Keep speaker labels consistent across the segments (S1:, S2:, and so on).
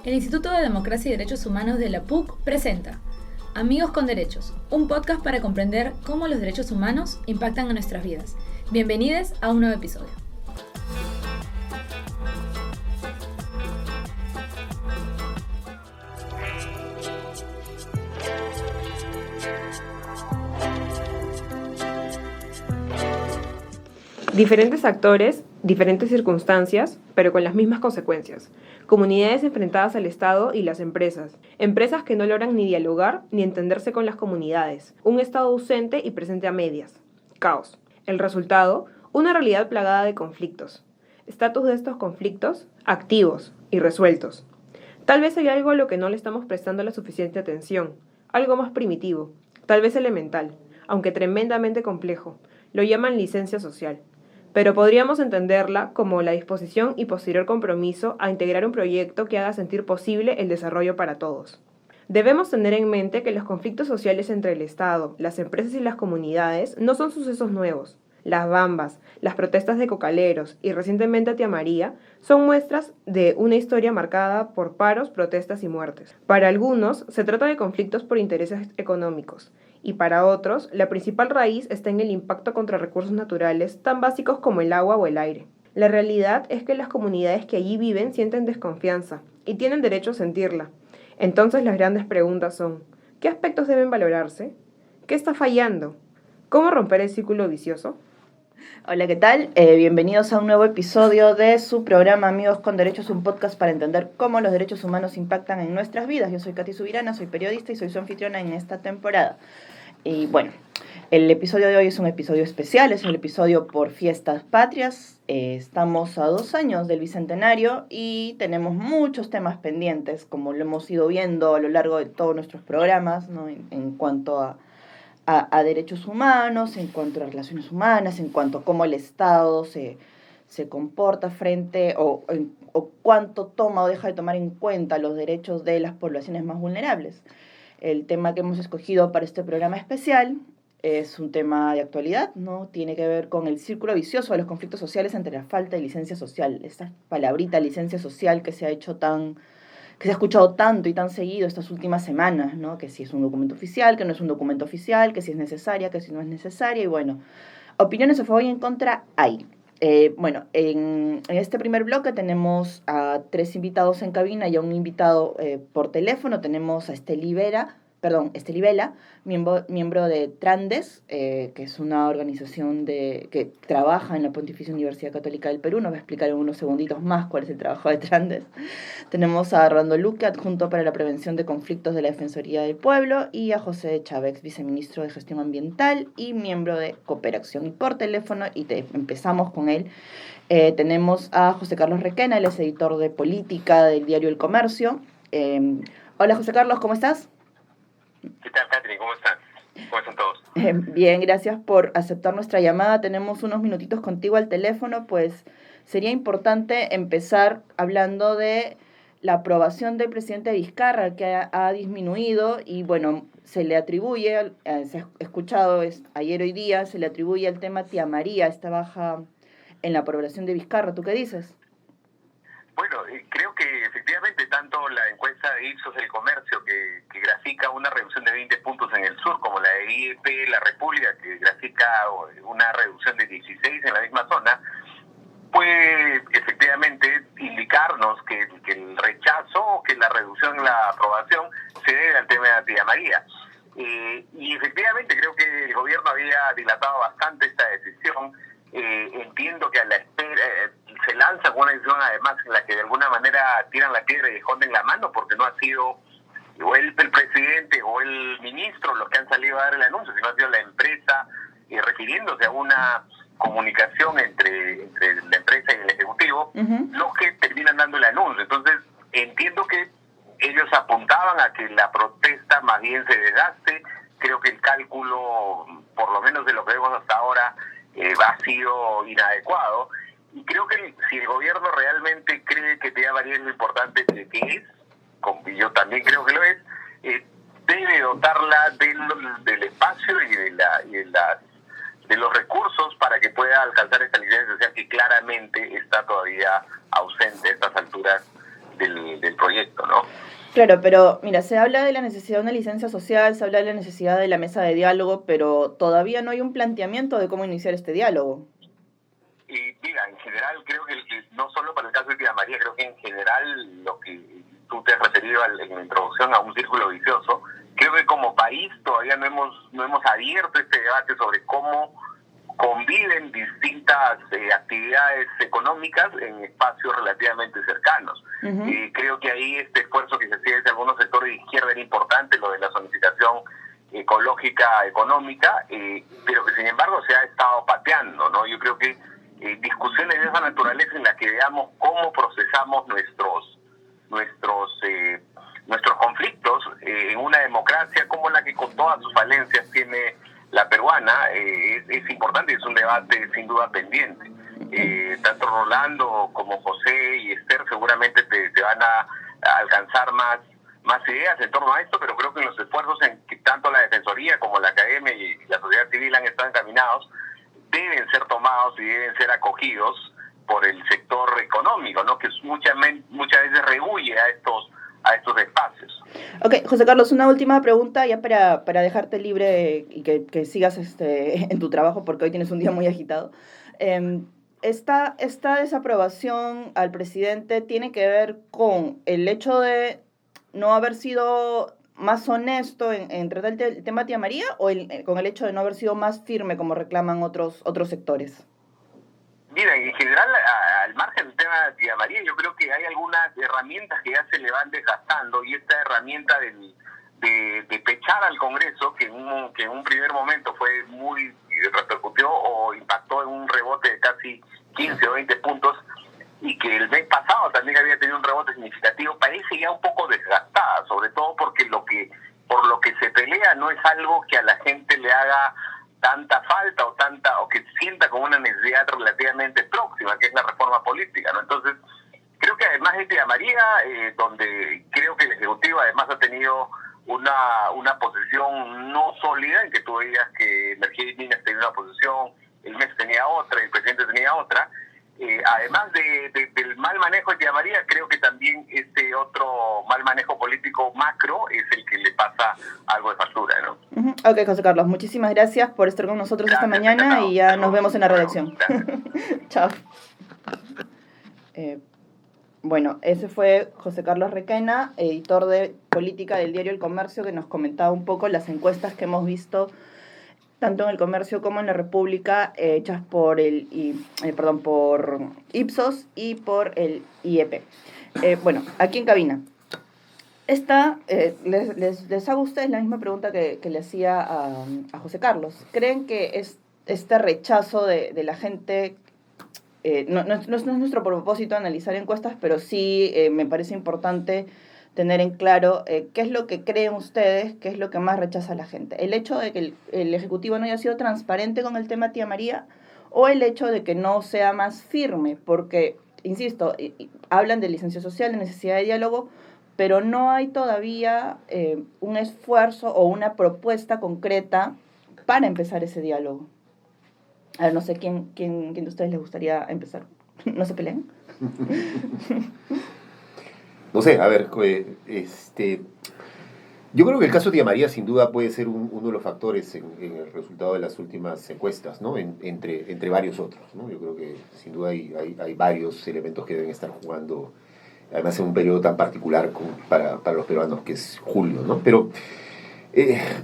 S1: El Instituto de Democracia y Derechos Humanos de la PUC presenta Amigos con Derechos, un podcast para comprender cómo los derechos humanos impactan en nuestras vidas. Bienvenidos a un nuevo episodio.
S2: Diferentes actores, diferentes circunstancias, pero con las mismas consecuencias. Comunidades enfrentadas al Estado y las empresas. Empresas que no logran ni dialogar ni entenderse con las comunidades. Un Estado ausente y presente a medias. Caos. El resultado, una realidad plagada de conflictos. Estatus de estos conflictos, activos y resueltos. Tal vez hay algo a lo que no le estamos prestando la suficiente atención. Algo más primitivo, tal vez elemental, aunque tremendamente complejo. Lo llaman licencia social. Pero podríamos entenderla como la disposición y posterior compromiso a integrar un proyecto que haga sentir posible el desarrollo para todos. Debemos tener en mente que los conflictos sociales entre el Estado, las empresas y las comunidades no son sucesos nuevos. Las bambas, las protestas de cocaleros y recientemente Tía María son muestras de una historia marcada por paros, protestas y muertes. Para algunos se trata de conflictos por intereses económicos y para otros la principal raíz está en el impacto contra recursos naturales tan básicos como el agua o el aire. La realidad es que las comunidades que allí viven sienten desconfianza y tienen derecho a sentirla. Entonces las grandes preguntas son: ¿qué aspectos deben valorarse? ¿Qué está fallando? ¿Cómo romper el círculo vicioso?
S3: Hola, ¿qué tal? Bienvenidos a un nuevo episodio de su programa Amigos con Derechos, un podcast para entender cómo los derechos humanos impactan en nuestras vidas. Yo soy Katy Subirana, soy periodista y soy su anfitriona en esta temporada. Y bueno, el episodio de hoy es un episodio especial, es el episodio por Fiestas Patrias. Estamos a 2 años del Bicentenario y tenemos muchos temas pendientes, como lo hemos ido viendo a lo largo de todos nuestros programas, ¿no? En cuanto a derechos humanos, en cuanto a relaciones humanas, en cuanto a cómo el Estado se comporta frente o cuánto toma o deja de tomar en cuenta los derechos de las poblaciones más vulnerables. El tema que hemos escogido para este programa especial es un tema de actualidad, ¿no? Tiene que ver con el círculo vicioso de los conflictos sociales entre la falta de licencia social. Esta palabrita licencia social que se ha escuchado tanto y tan seguido estas últimas semanas, ¿no? Que si es un documento oficial, que no es un documento oficial, que si es necesaria, que si no es necesaria, y bueno, opiniones a favor y en contra hay. En este primer bloque tenemos a 3 invitados en cabina y a un invitado por teléfono. Tenemos a Esteli Vela, miembro de Trandes, que es una organización que trabaja en la Pontificia Universidad Católica del Perú. Nos va a explicar en unos segunditos más cuál es el trabajo de Trandes. Tenemos a Rolando Luque, adjunto para la prevención de conflictos de la Defensoría del Pueblo, y a José Chávez, viceministro de Gestión Ambiental y miembro de Cooperación. Y por teléfono, empezamos con él, tenemos a José Carlos Requena, él es editor de política del diario El Comercio. Hola José Carlos, ¿cómo estás?
S4: ¿Qué tal, Catherine? ¿Cómo están? ¿Cómo están todos?
S3: Bien, gracias por aceptar nuestra llamada. Tenemos unos minutitos contigo al teléfono, pues sería importante empezar hablando de la aprobación del presidente Vizcarra, que ha disminuido y bueno, se le atribuye, se ha escuchado ayer hoy día, se le atribuye al tema Tía María, esta baja en la aprobación de Vizcarra. ¿Tú qué dices?
S4: Bueno, creo que efectivamente tanto la encuesta de Ipsos del Comercio, que grafica una reducción de 20 puntos en el sur, como la de IEP, La República, que grafica una reducción de 16 en la misma zona, puede efectivamente indicarnos que el rechazo o que la reducción en la aprobación se debe al tema de Tía María. Y efectivamente creo que el gobierno había dilatado bastante esta decisión. Entiendo que a la espera se lanza con una decisión además en la que de alguna manera tiran la piedra y esconden la mano, porque no ha sido o el presidente o el ministro los que han salido a dar el anuncio, sino ha sido la empresa, refiriéndose a una comunicación entre la empresa y el ejecutivo, los que terminan dando el anuncio. Entonces entiendo que ellos apuntaban a que la protesta más bien se desgaste. Creo que el cálculo, por lo menos de lo que vemos hasta ahora, ha sido inadecuado, y creo que si el gobierno realmente cree que Tía María es lo importante que es, y yo también creo que lo es, debe dotarla del espacio y de los recursos para que pueda alcanzar esta licencia social, que claramente está todavía ausente a estas alturas del proyecto, ¿no?
S3: Claro, pero mira, se habla de la necesidad de una licencia social, se habla de la necesidad de la mesa de diálogo, pero todavía no hay un planteamiento de cómo iniciar este diálogo.
S4: Y mira, en general creo que no solo para el caso de Tía María, creo que en general lo que tú te has referido en la introducción a un círculo vicioso, creo que como país todavía no hemos abierto este debate sobre cómo conviven distintas actividades económicas en espacios relativamente cercanos. Creo que ahí este esfuerzo que se hacía desde algunos sectores de izquierda era importante, lo de la zonificación ecológica, económica, pero que sin embargo se ha estado pateando, ¿no? Yo creo que discusiones de esa naturaleza en las que veamos cómo procesamos nuestros conflictos en una democracia como la que con todas sus falencias tiene la peruana, es importante, es un debate sin duda pendiente. Tanto Rolando como José y Esther seguramente te van a alcanzar más ideas en torno a esto, pero creo que los esfuerzos en que tanto la Defensoría como la Academia y la sociedad civil han estado encaminados deben ser tomados y deben ser acogidos por el sector económico, ¿no? Que muchas veces rehuye a estos espacios.
S3: Ok, José Carlos, una última pregunta ya para dejarte libre y que sigas en tu trabajo porque hoy tienes un día muy agitado. Esta desaprobación al presidente tiene que ver con el hecho de no haber sido más honesto en tratar el tema Tía María o con el hecho de no haber sido más firme como reclaman otros sectores.
S4: Mira, en general, al margen del tema de Tía María, yo creo que hay algunas herramientas que ya se le van desgastando, y esta herramienta de pechar al Congreso, que en un primer momento fue muy repercutió o impactó en un rebote de casi 15 o 20 puntos, y que el mes pasado también había tenido un rebote significativo, parece ya un poco desgastada, sobre todo porque por lo que se pelea no es algo que a la gente le haga tanta falta o que sienta como una necesidad relativamente próxima, que es la reforma política, ¿no? Entonces, creo que además de Tía María, donde creo que el Ejecutivo además ha tenido una posición no sólida, en que tú veías que Energía y Minas tenía una posición, el MES tenía otra, el presidente tenía otra. Además del mal manejo de Tía María, creo que también este otro mal manejo político macro es el que le pasa algo de factura, ¿no?
S3: Ok, José Carlos, muchísimas gracias por estar con nosotros esta mañana y ya nos vemos en la redacción. Chao. Bueno, ese fue José Carlos Requena, editor de política del diario El Comercio, que nos comentaba un poco las encuestas que hemos visto tanto en El Comercio como en La República, hechas por por Ipsos y por el IEP. Bueno, aquí en cabina. Les hago a ustedes la misma pregunta que le hacía a José Carlos. ¿Creen que este rechazo de la gente, no es nuestro propósito analizar encuestas, pero sí me parece importante tener en claro qué es lo que creen ustedes, qué es lo que más rechaza la gente? ¿El hecho de que el Ejecutivo no haya sido transparente con el tema Tía María o el hecho de que no sea más firme? Porque, insisto, hablan de licencia social, de necesidad de diálogo, pero no hay todavía un esfuerzo o una propuesta concreta para empezar ese diálogo. A ver, no sé quién de ustedes les gustaría empezar. ¿No se pelean?
S5: No sé, a ver, yo creo que el caso de Tía María sin duda puede ser uno de los factores en el resultado de las últimas encuestas, ¿no? Entre varios otros, ¿no? Yo creo que sin duda hay varios elementos que deben estar jugando, además en un periodo tan particular para los peruanos que es julio, ¿no? Pero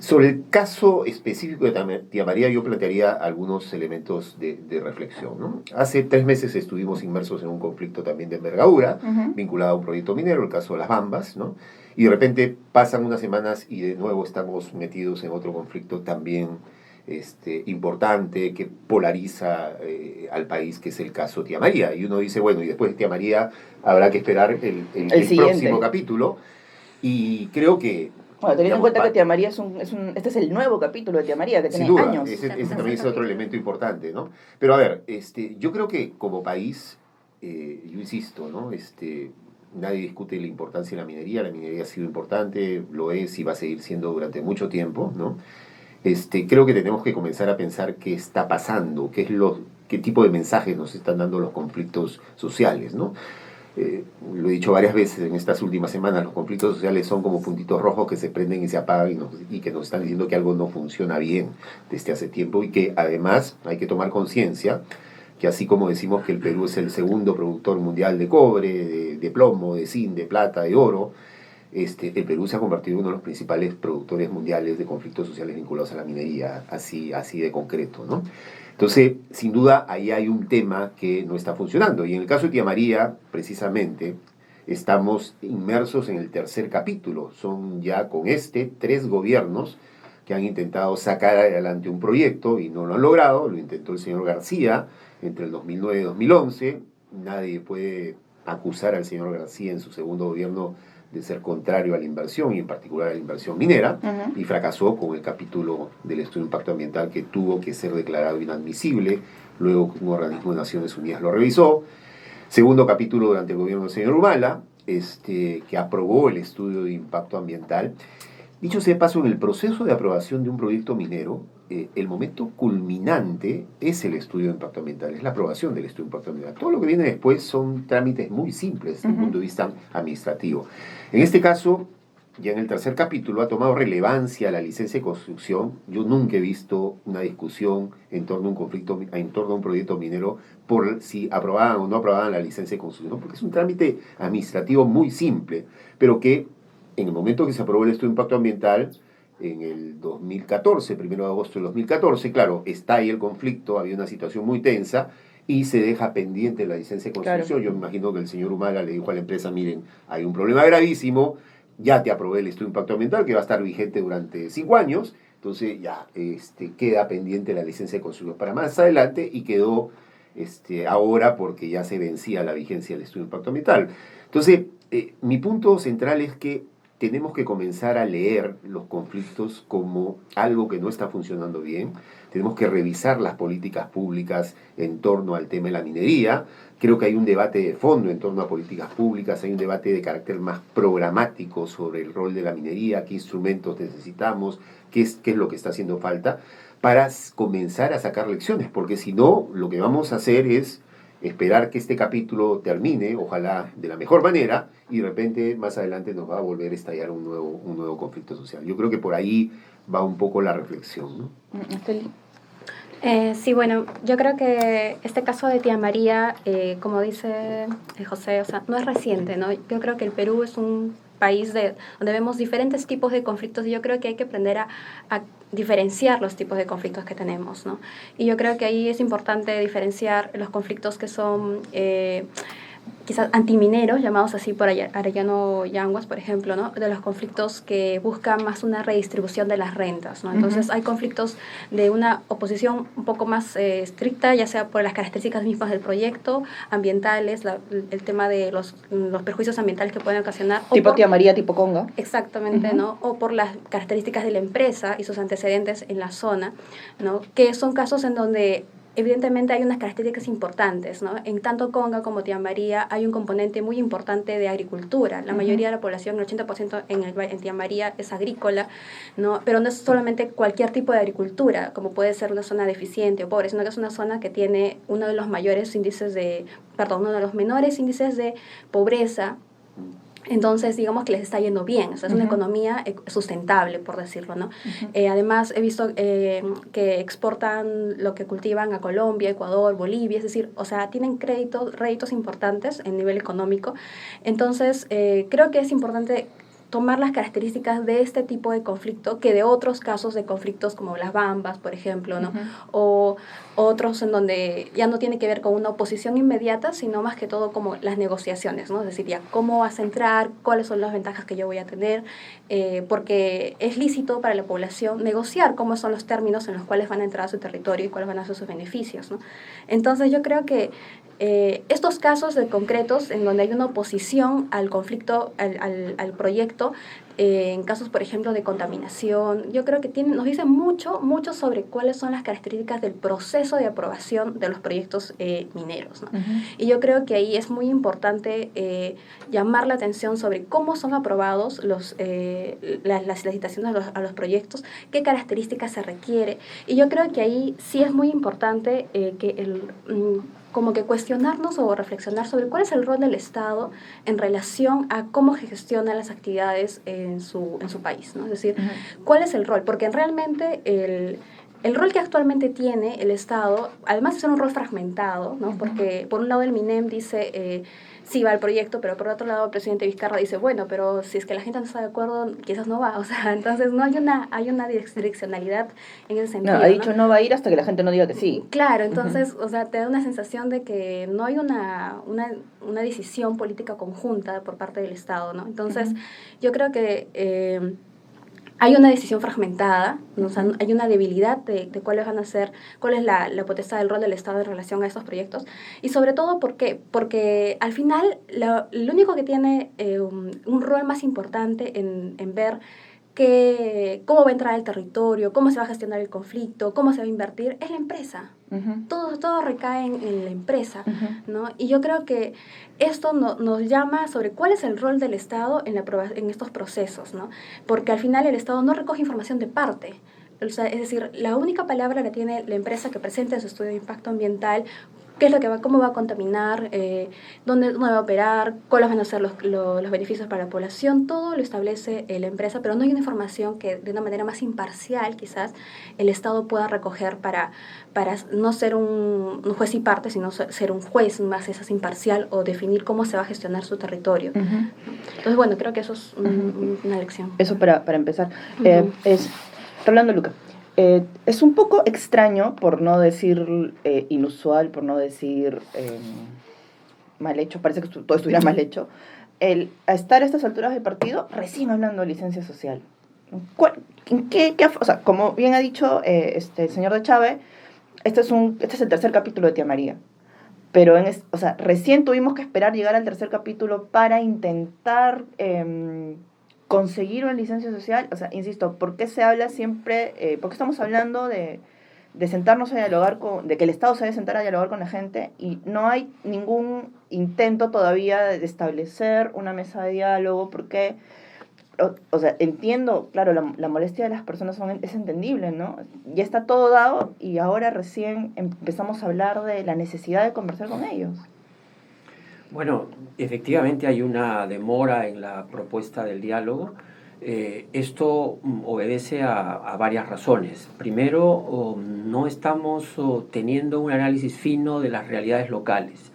S5: sobre el caso específico de Tía María yo plantearía algunos elementos de reflexión, ¿no? Hace 3 meses estuvimos inmersos en un conflicto también de envergadura, vinculado a un proyecto minero, el caso de Las Bambas, ¿no? Y de repente pasan unas semanas y de nuevo estamos metidos en otro conflicto también importante que polariza al país, que es el caso Tía María. Y uno dice, bueno, y después de Tía María habrá que esperar el próximo capítulo. Y creo que...
S3: Bueno, teniendo en cuenta que Tía María este es el nuevo capítulo de Tía María, que tiene
S5: sin duda,
S3: años.
S5: Ese también es otro elemento importante, ¿no? Pero a ver, yo creo que como país, yo insisto, ¿no? Nadie discute la importancia de la minería ha sido importante, lo es y va a seguir siendo durante mucho tiempo, ¿no? Creo que tenemos que comenzar a pensar qué está pasando, qué tipo de mensajes nos están dando los conflictos sociales, ¿no? lo he dicho varias veces en estas últimas semanas, los conflictos sociales son como puntitos rojos que se prenden y se apagan y que nos están diciendo que algo no funciona bien desde hace tiempo y que además hay que tomar conciencia que así como decimos que el Perú es el segundo productor mundial de cobre, de plomo, de zinc, de plata, de oro, el Perú se ha convertido en uno de los principales productores mundiales de conflictos sociales vinculados a la minería, así de concreto, ¿no? Entonces, sin duda, ahí hay un tema que no está funcionando. Y en el caso de Tía María, precisamente, estamos inmersos en el tercer capítulo. Son ya con 3 gobiernos que han intentado sacar adelante un proyecto y no lo han logrado. Lo intentó el señor García entre el 2009 y 2011. Nadie puede acusar al señor García en su segundo gobierno de ser contrario a la inversión y en particular a la inversión minera, y fracasó con el capítulo del estudio de impacto ambiental que tuvo que ser declarado inadmisible, luego un organismo de Naciones Unidas lo revisó. Segundo capítulo durante el gobierno del señor Humala, que aprobó el estudio de impacto ambiental. Dicho sea de paso, en el proceso de aprobación de un proyecto minero, el momento culminante es el estudio de impacto ambiental, es la aprobación del estudio de impacto ambiental. Todo lo que viene después son trámites muy simples desde el punto de vista administrativo. En este caso, ya en el tercer capítulo, ha tomado relevancia la licencia de construcción. Yo nunca he visto una discusión en torno a un conflicto, en torno a un proyecto minero, por si aprobaban o no aprobaban la licencia de construcción, ¿no? Porque es un trámite administrativo muy simple, pero que en el momento que se aprobó el estudio de impacto ambiental, en el 2014, 1 de agosto del 2014, claro, está ahí el conflicto, había una situación muy tensa y se deja pendiente la licencia de construcción. Claro. Yo me imagino que el señor Humala le dijo a la empresa, miren, hay un problema gravísimo, ya te aprobé el estudio de impacto ambiental que va a estar vigente durante 5 años, entonces ya queda pendiente la licencia de construcción para más adelante y quedó ahora porque ya se vencía la vigencia del estudio de impacto ambiental. Entonces, mi punto central es que tenemos que comenzar a leer los conflictos como algo que no está funcionando bien. Tenemos que revisar las políticas públicas en torno al tema de la minería. Creo que hay un debate de fondo en torno a políticas públicas, hay un debate de carácter más programático sobre el rol de la minería, qué instrumentos necesitamos, qué es lo que está haciendo falta, para comenzar a sacar lecciones, porque si no, lo que vamos a hacer es esperar que este capítulo termine, ojalá de la mejor manera, y de repente más adelante nos va a volver a estallar un nuevo conflicto social. Yo creo que por ahí va un poco la reflexión, ¿no?
S6: Sí, bueno, yo creo que este caso de Tía María, como dice José, o sea, no es reciente, ¿no? Yo creo que el Perú es un país donde vemos diferentes tipos de conflictos y yo creo que hay que aprender a diferenciar los tipos de conflictos que tenemos, ¿no? Y yo creo que ahí es importante diferenciar los conflictos que son quizás antimineros, llamados así por Arellano Yanguas, por ejemplo, ¿no? De los conflictos que buscan más una redistribución de las rentas, ¿no? Entonces hay conflictos de una oposición un poco más estricta, ya sea por las características mismas del proyecto, ambientales, el tema de los perjuicios ambientales que pueden ocasionar.
S3: Tipo Tía María, tipo Conga.
S6: Exactamente, ¿no? O por las características de la empresa y sus antecedentes en la zona, ¿no? Que son casos en donde evidentemente hay unas características importantes, ¿no? En tanto Conga como Tía María hay un componente muy importante de agricultura. La mayoría de la población, el 80% en Tía María es agrícola, ¿no? Pero no es solamente cualquier tipo de agricultura, como puede ser una zona deficiente o pobre, sino que es una zona que tiene uno de los menores índices de pobreza. Entonces, digamos que les está yendo bien, o sea, es una economía sustentable, por decirlo, ¿no? Además, he visto que exportan lo que cultivan a Colombia, Ecuador, Bolivia, es decir, o sea, tienen réditos importantes en nivel económico. Entonces, creo que es importante tomar las características de este tipo de conflicto que de otros casos de conflictos como las Bambas, por ejemplo, ¿no? O otros en donde ya no tiene que ver con una oposición inmediata, sino más que todo como las negociaciones, ¿no? Es decir, ya cómo vas a entrar, cuáles son las ventajas que yo voy a tener, porque es lícito para la población negociar cómo son los términos en los cuales van a entrar a su territorio y cuáles van a ser sus beneficios, ¿no? Entonces yo creo que estos casos de concretos en donde hay una oposición al conflicto, al proyecto, en casos, por ejemplo, de contaminación. Yo creo que nos dice mucho sobre cuáles son las características del proceso de aprobación de los proyectos mineros, ¿no? Y yo creo que ahí es muy importante llamar la atención sobre cómo son aprobados las licitaciones a los proyectos, qué características se requiere. Y yo creo que ahí sí es muy importante como que cuestionarnos o reflexionar sobre cuál es el rol del Estado en relación a cómo gestiona las actividades en su país, ¿no? Es decir, cuál es el rol, porque realmente el rol que actualmente tiene el Estado, además de ser un rol fragmentado, ¿no? Porque por un lado el MINEM dice sí va al proyecto, pero por otro lado el presidente Vizcarra dice, bueno, pero si es que la gente no está de acuerdo, quizás no va. O sea, entonces no hay una direccionalidad en ese sentido.
S3: No, ha dicho no va a ir hasta que la gente no diga que sí.
S6: Claro, entonces, o sea, te da una sensación de que no hay una decisión política conjunta por parte del Estado, ¿no? Entonces, yo creo que hay una decisión fragmentada, ¿no? O sea, hay una debilidad de cuál es la potestad del rol del Estado en relación a estos proyectos. Y sobre todo, ¿por qué? Porque al final, lo único que tiene un rol más importante en ver cómo va a entrar el territorio, cómo se va a gestionar el conflicto, cómo se va a invertir, es la empresa. Todo recae en la empresa, ¿no? Y yo creo que esto nos llama sobre cuál es el rol del Estado en estos procesos, ¿no? Porque al final el Estado no recoge información de parte. O sea, es decir, la única palabra la tiene la empresa que presenta en su estudio de impacto ambiental, qué es lo que cómo va a contaminar, dónde va a operar, cuáles van a ser los beneficios para la población. Todo lo establece la empresa, pero no hay una información que de una manera más imparcial quizás el Estado pueda recoger para no ser un juez y parte, sino ser un juez más imparcial o definir cómo se va a gestionar su territorio. Entonces, bueno, creo que eso es una lección.
S3: Eso para empezar. Rolando Luca. Es un poco extraño, por no decir inusual, por no decir mal hecho, parece que todo estuviera mal hecho, el estar a estas alturas del partido recién hablando de licencia social. O sea, como bien ha dicho el señor de Chávez, este es el tercer capítulo de Tía María. Pero recién tuvimos que esperar llegar al tercer capítulo para intentar conseguir una licencia social. O sea, insisto, ¿por qué se habla siempre, por qué estamos hablando de sentarnos a dialogar de que el Estado se debe sentar a dialogar con la gente y no hay ningún intento todavía de establecer una mesa de diálogo? Porque, o sea, entiendo, claro, la molestia de las personas es entendible, ¿no? Ya está todo dado y ahora recién empezamos a hablar de la necesidad de conversar con ellos.
S7: Bueno, efectivamente hay una demora en la propuesta del diálogo. Esto obedece a varias razones. Primero, no estamos teniendo un análisis fino de las realidades locales.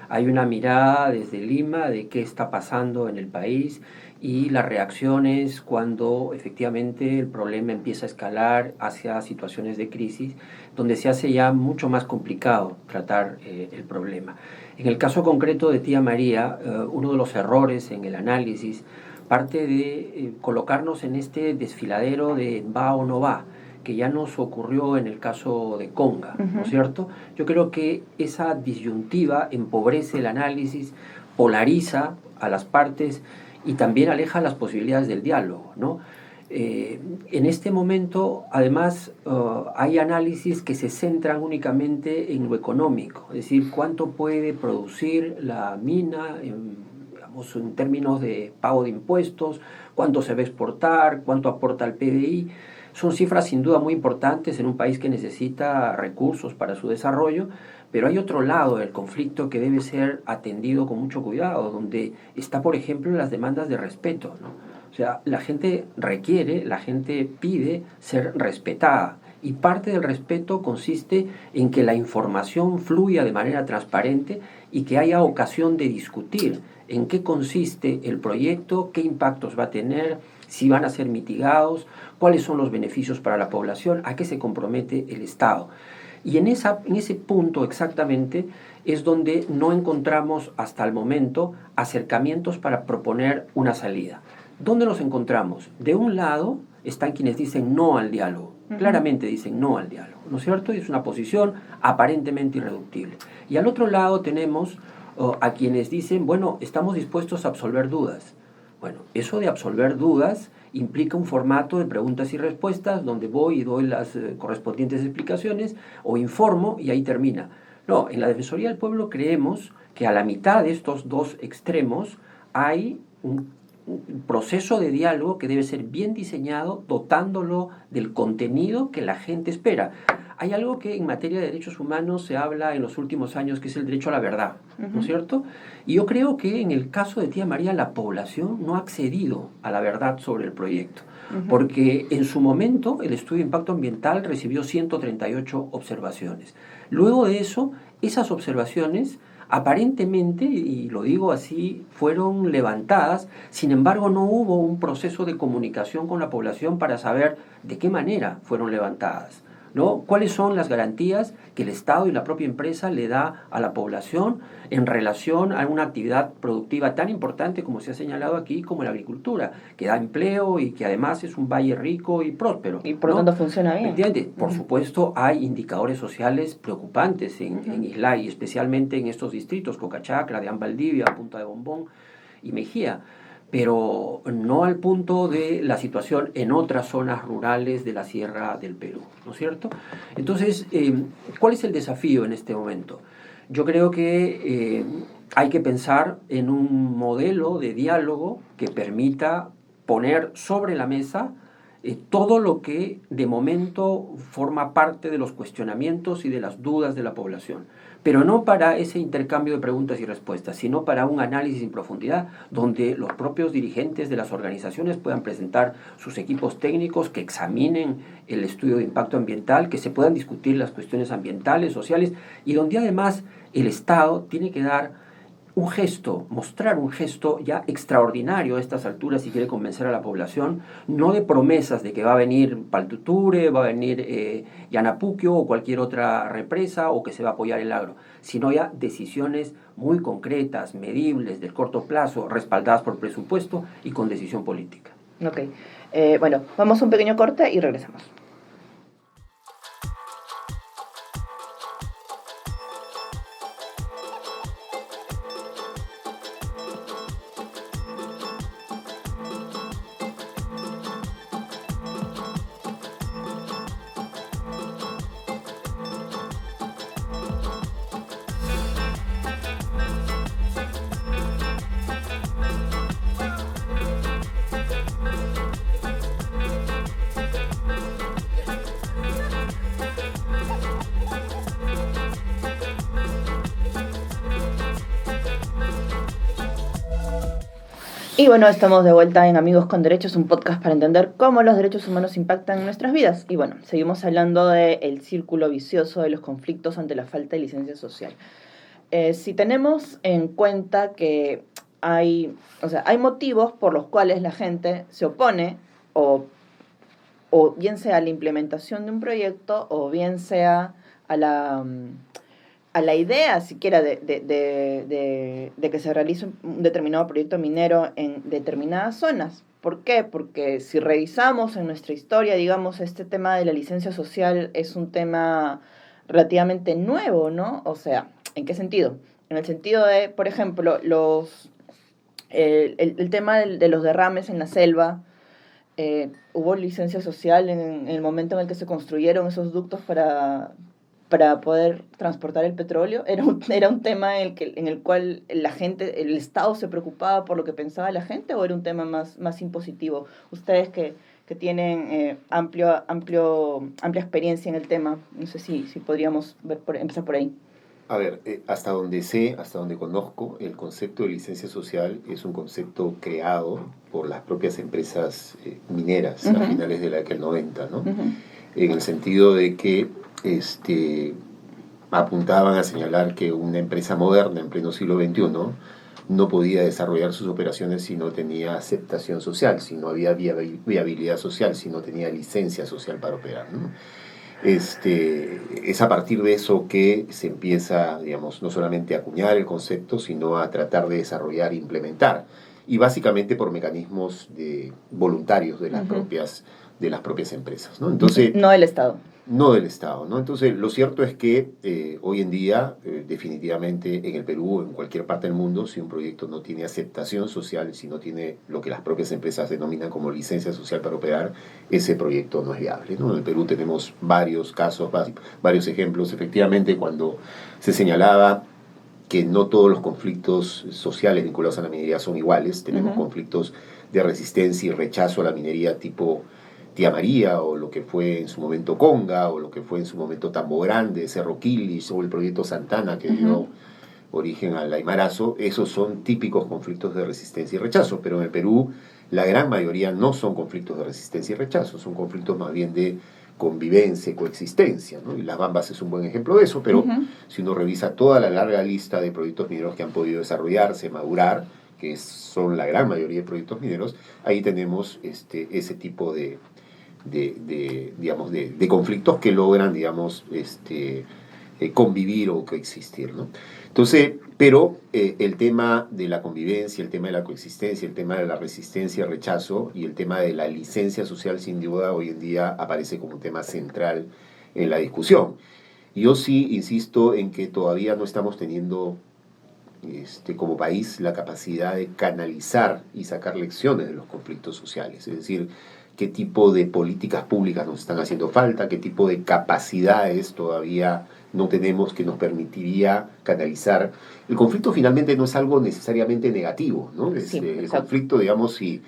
S7: Hay una mirada desde Lima de qué está pasando en el país y las reacciones cuando efectivamente el problema empieza a escalar hacia situaciones de crisis, donde se hace ya mucho más complicado tratar el problema. En el caso concreto de Tía María, uno de los errores en el análisis parte de colocarnos en este desfiladero de va o no va, que ya nos ocurrió en el caso de Conga, ¿no es cierto? Yo creo que esa disyuntiva empobrece el análisis, polariza a las partes y también aleja las posibilidades del diálogo, ¿no? En este momento, además, hay análisis que se centran únicamente en lo económico, es decir, cuánto puede producir la mina en términos de pago de impuestos, cuánto se va a exportar, cuánto aporta al PBI. Son cifras sin duda muy importantes en un país que necesita recursos para su desarrollo, pero hay otro lado del conflicto que debe ser atendido con mucho cuidado, donde está, por ejemplo, las demandas de respeto, ¿no? O sea, la gente requiere, la gente pide ser respetada, y parte del respeto consiste en que la información fluya de manera transparente y que haya ocasión de discutir en qué consiste el proyecto, qué impactos va a tener, si van a ser mitigados, cuáles son los beneficios para la población, a qué se compromete el Estado. Y en ese punto exactamente es donde no encontramos hasta el momento acercamientos para proponer una salida. ¿Dónde nos encontramos? De un lado están quienes dicen no al diálogo, claramente dicen no al diálogo, ¿no es cierto? Y es una posición aparentemente irreductible. Y al otro lado tenemos a quienes dicen, bueno, estamos dispuestos a absolver dudas. Bueno, eso de absolver dudas implica un formato de preguntas y respuestas donde voy y doy las correspondientes explicaciones o informo y ahí termina. No, en la Defensoría del Pueblo creemos que a la mitad de estos dos extremos hay un proceso de diálogo que debe ser bien diseñado, dotándolo del contenido que la gente espera. Hay algo que en materia de derechos humanos se habla en los últimos años, que es el derecho a la verdad, ¿no es cierto? Y yo creo que en el caso de Tía María, la población no ha accedido a la verdad sobre el proyecto, porque en su momento el estudio de impacto ambiental recibió 138 observaciones. Luego de eso, esas observaciones aparentemente, y lo digo así, fueron levantadas, sin embargo no hubo un proceso de comunicación con la población para saber de qué manera fueron levantadas, ¿no? ¿Cuáles son las garantías que el Estado y la propia empresa le da a la población en relación a una actividad productiva tan importante como se ha señalado aquí, como la agricultura, que da empleo y que además es un valle rico y próspero?
S3: Y por lo tanto funciona bien.
S7: Efectivamente, por supuesto hay indicadores sociales preocupantes en Islay, especialmente en estos distritos, Cocachacra, Deán Valdivia, Punta de Bombón y Mejía, pero no al punto de la situación en otras zonas rurales de la Sierra del Perú, ¿no es cierto? Entonces, ¿cuál es el desafío en este momento? Yo creo que hay que pensar en un modelo de diálogo que permita poner sobre la mesa todo lo que de momento forma parte de los cuestionamientos y de las dudas de la población, pero no para ese intercambio de preguntas y respuestas, sino para un análisis en profundidad donde los propios dirigentes de las organizaciones puedan presentar sus equipos técnicos, que examinen el estudio de impacto ambiental, que se puedan discutir las cuestiones ambientales, sociales, y donde además el Estado tiene que dar un gesto, mostrar un gesto ya extraordinario a estas alturas si quiere convencer a la población, no de promesas de que va a venir Paltuture, va a venir Yanapuquio o cualquier otra represa o que se va a apoyar el agro, sino ya decisiones muy concretas, medibles, de corto plazo, respaldadas por presupuesto y con decisión política.
S3: Ok, bueno, vamos a un pequeño corte y regresamos. Y bueno, estamos de vuelta en Amigos con Derechos, un podcast para entender cómo los derechos humanos impactan en nuestras vidas. Y bueno, seguimos hablando del círculo vicioso de los conflictos ante la falta de licencia social. Si tenemos en cuenta que hay motivos por los cuales la gente se opone, o bien sea a la implementación de un proyecto, o bien sea a la idea siquiera de que se realice un determinado proyecto minero en determinadas zonas. ¿Por qué? Porque si revisamos en nuestra historia, digamos, este tema de la licencia social es un tema relativamente nuevo, ¿no? O sea, ¿en qué sentido? En el sentido de, por ejemplo, el tema de los derrames en la selva. Hubo licencia social en el momento en el que se construyeron esos ductos para poder transportar el petróleo. Era un tema en el cual el Estado se preocupaba por lo que pensaba la gente, o era un tema más impositivo. Ustedes que tienen amplia experiencia en el tema, no sé si podríamos empezar por ahí.
S5: A ver, hasta donde conozco, el concepto de licencia social es un concepto creado por las propias empresas mineras a finales de la década del 90, ¿no? En el sentido de que apuntaban a señalar que una empresa moderna en pleno siglo XXI no podía desarrollar sus operaciones si no tenía aceptación social, si no había viabilidad social, si no tenía licencia social para operar, ¿no? Es a partir de eso que se empieza, digamos, no solamente a acuñar el concepto, sino a tratar de desarrollar e implementar, y básicamente por mecanismos voluntarios de las propias empresas, ¿no? Entonces,
S3: no el Estado.
S5: no del Estado, ¿no? Entonces, lo cierto es que hoy en día, definitivamente en el Perú o en cualquier parte del mundo, si un proyecto no tiene aceptación social, si no tiene lo que las propias empresas denominan como licencia social para operar, ese proyecto no es viable, ¿no? En el Perú tenemos varios casos, varios ejemplos. Efectivamente, cuando se señalaba que no todos los conflictos sociales vinculados a la minería son iguales, tenemos conflictos de resistencia y rechazo a la minería tipo Tía María, o lo que fue en su momento Conga, o lo que fue en su momento Tambo Grande, Cerro Quilis, o el proyecto Santana que dio origen al Aymarazo. Esos son típicos conflictos de resistencia y rechazo, pero en el Perú la gran mayoría no son conflictos de resistencia y rechazo, son conflictos más bien de convivencia y coexistencia, ¿no? Y Las Bambas es un buen ejemplo de eso, pero si uno revisa toda la larga lista de proyectos mineros que han podido desarrollarse, madurar, que son la gran mayoría de proyectos mineros, ahí tenemos ese tipo de conflictos que logran, digamos, convivir o coexistir, ¿no? Entonces, pero el tema de la convivencia, el tema de la coexistencia, el tema de la resistencia, el rechazo y el tema de la licencia social, sin duda, hoy en día aparece como un tema central en la discusión. Yo sí insisto en que todavía no estamos teniendo como país la capacidad de canalizar y sacar lecciones de los conflictos sociales, es decir, qué tipo de políticas públicas nos están haciendo falta, qué tipo de capacidades todavía no tenemos que nos permitiría canalizar. El conflicto finalmente no es algo necesariamente negativo, ¿no?
S3: Sí,
S5: El conflicto, digamos, si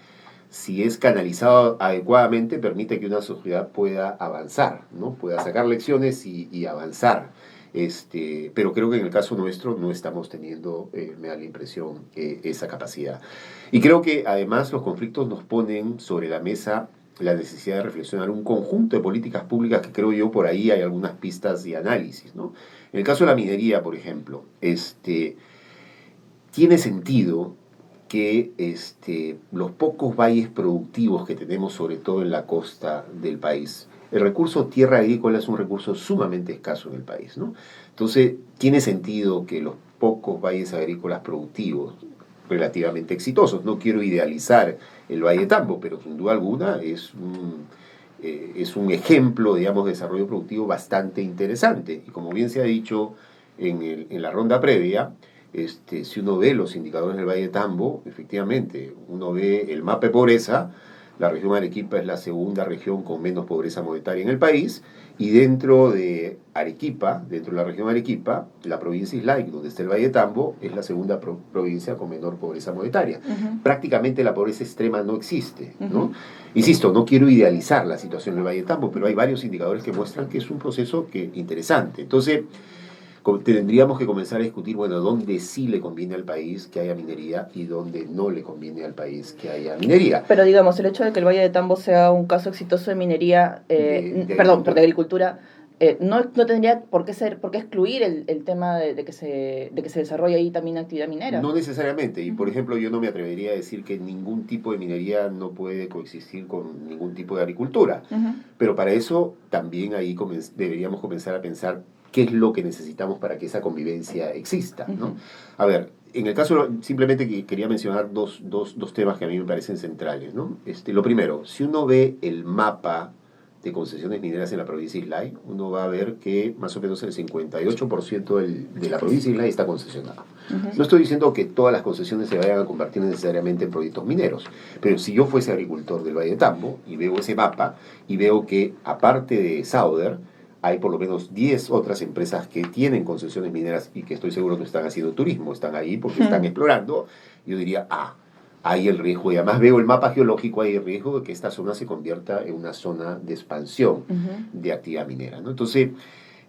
S5: es canalizado adecuadamente, permite que una sociedad pueda avanzar, ¿no? Pueda sacar lecciones y avanzar. Pero creo que en el caso nuestro no estamos teniendo, me da la impresión, esa capacidad. Y creo que además los conflictos nos ponen sobre la mesa la necesidad de reflexionar un conjunto de políticas públicas que creo yo por ahí hay algunas pistas de análisis, ¿no? En el caso de la minería, por ejemplo, tiene sentido que los pocos valles productivos que tenemos, sobre todo en la costa del país, el recurso tierra agrícola es un recurso sumamente escaso en el país, ¿no? Entonces, tiene sentido que los pocos valles agrícolas productivos, relativamente exitosos, no quiero idealizar el Valle de Tambo, pero sin duda alguna es un ejemplo, digamos, de desarrollo productivo bastante interesante. Y como bien se ha dicho en la ronda previa, si uno ve los indicadores del Valle de Tambo, efectivamente, uno ve el mapa de pobreza. La región Arequipa es la segunda región con menos pobreza monetaria en el país, y dentro de Arequipa, dentro de la región Arequipa, la provincia Islay, donde está el Valle de Tambo, es la segunda provincia con menor pobreza monetaria. Prácticamente la pobreza extrema no existe, ¿no? Insisto, no quiero idealizar la situación del Valle de Tambo, pero hay varios indicadores que muestran que es un proceso interesante. Entonces, tendríamos que comenzar a discutir, bueno, dónde sí le conviene al país que haya minería y dónde no le conviene al país que haya minería.
S3: Pero digamos, el hecho de que el Valle de Tambo sea un caso exitoso de minería, de agricultura, no tendría por qué excluir el tema de que se desarrolle ahí también actividad minera.
S5: No necesariamente, y por ejemplo yo no me atrevería a decir que ningún tipo de minería no puede coexistir con ningún tipo de agricultura, pero para eso también ahí deberíamos comenzar a pensar qué es lo que necesitamos para que esa convivencia exista, ¿no? A ver, en el caso, simplemente quería mencionar dos temas que a mí me parecen centrales, ¿no? Lo primero, si uno ve el mapa de concesiones mineras en la provincia de Islay, uno va a ver que más o menos el 58% de la provincia de Islay está concesionado. No estoy diciendo que todas las concesiones se vayan a convertir necesariamente en proyectos mineros, pero si yo fuese agricultor del Valle de Tambo y veo ese mapa y veo que aparte de Sauder, hay por lo menos 10 otras empresas que tienen concesiones mineras y que estoy seguro que están haciendo turismo, están ahí porque están explorando, yo diría, hay el riesgo, y además veo el mapa geológico, hay el riesgo de que esta zona se convierta en una zona de expansión de actividad minera, ¿no? Entonces,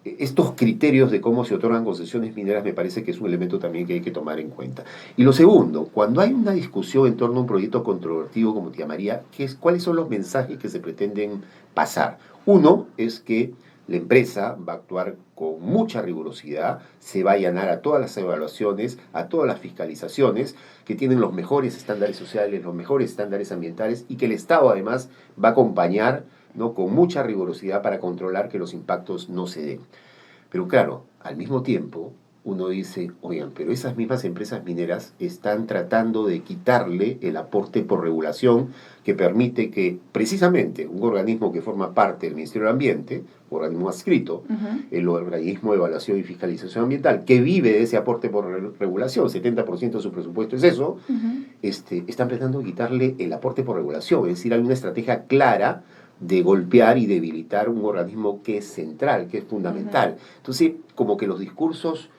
S5: estos criterios de cómo se otorgan concesiones mineras me parece que es un elemento también que hay que tomar en cuenta. Y lo segundo, cuando hay una discusión en torno a un proyecto controvertido como Tía María, ¿cuáles son los mensajes que se pretenden pasar? Uno es que la empresa va a actuar con mucha rigurosidad, se va a allanar a todas las evaluaciones, a todas las fiscalizaciones, que tienen los mejores estándares sociales, los mejores estándares ambientales, y que el Estado además va a acompañar, ¿no?, con mucha rigurosidad para controlar que los impactos no se den. Pero claro, al mismo tiempo, uno dice, oigan, pero esas mismas empresas mineras están tratando de quitarle el aporte por regulación que permite que precisamente un organismo que forma parte del Ministerio del Ambiente, organismo adscrito, el organismo de evaluación y fiscalización ambiental, que vive de ese aporte por regulación, 70% de su presupuesto es eso, están tratando de quitarle el aporte por regulación, es decir, hay una estrategia clara de golpear y debilitar un organismo que es central, que es fundamental. Entonces, como que los discursos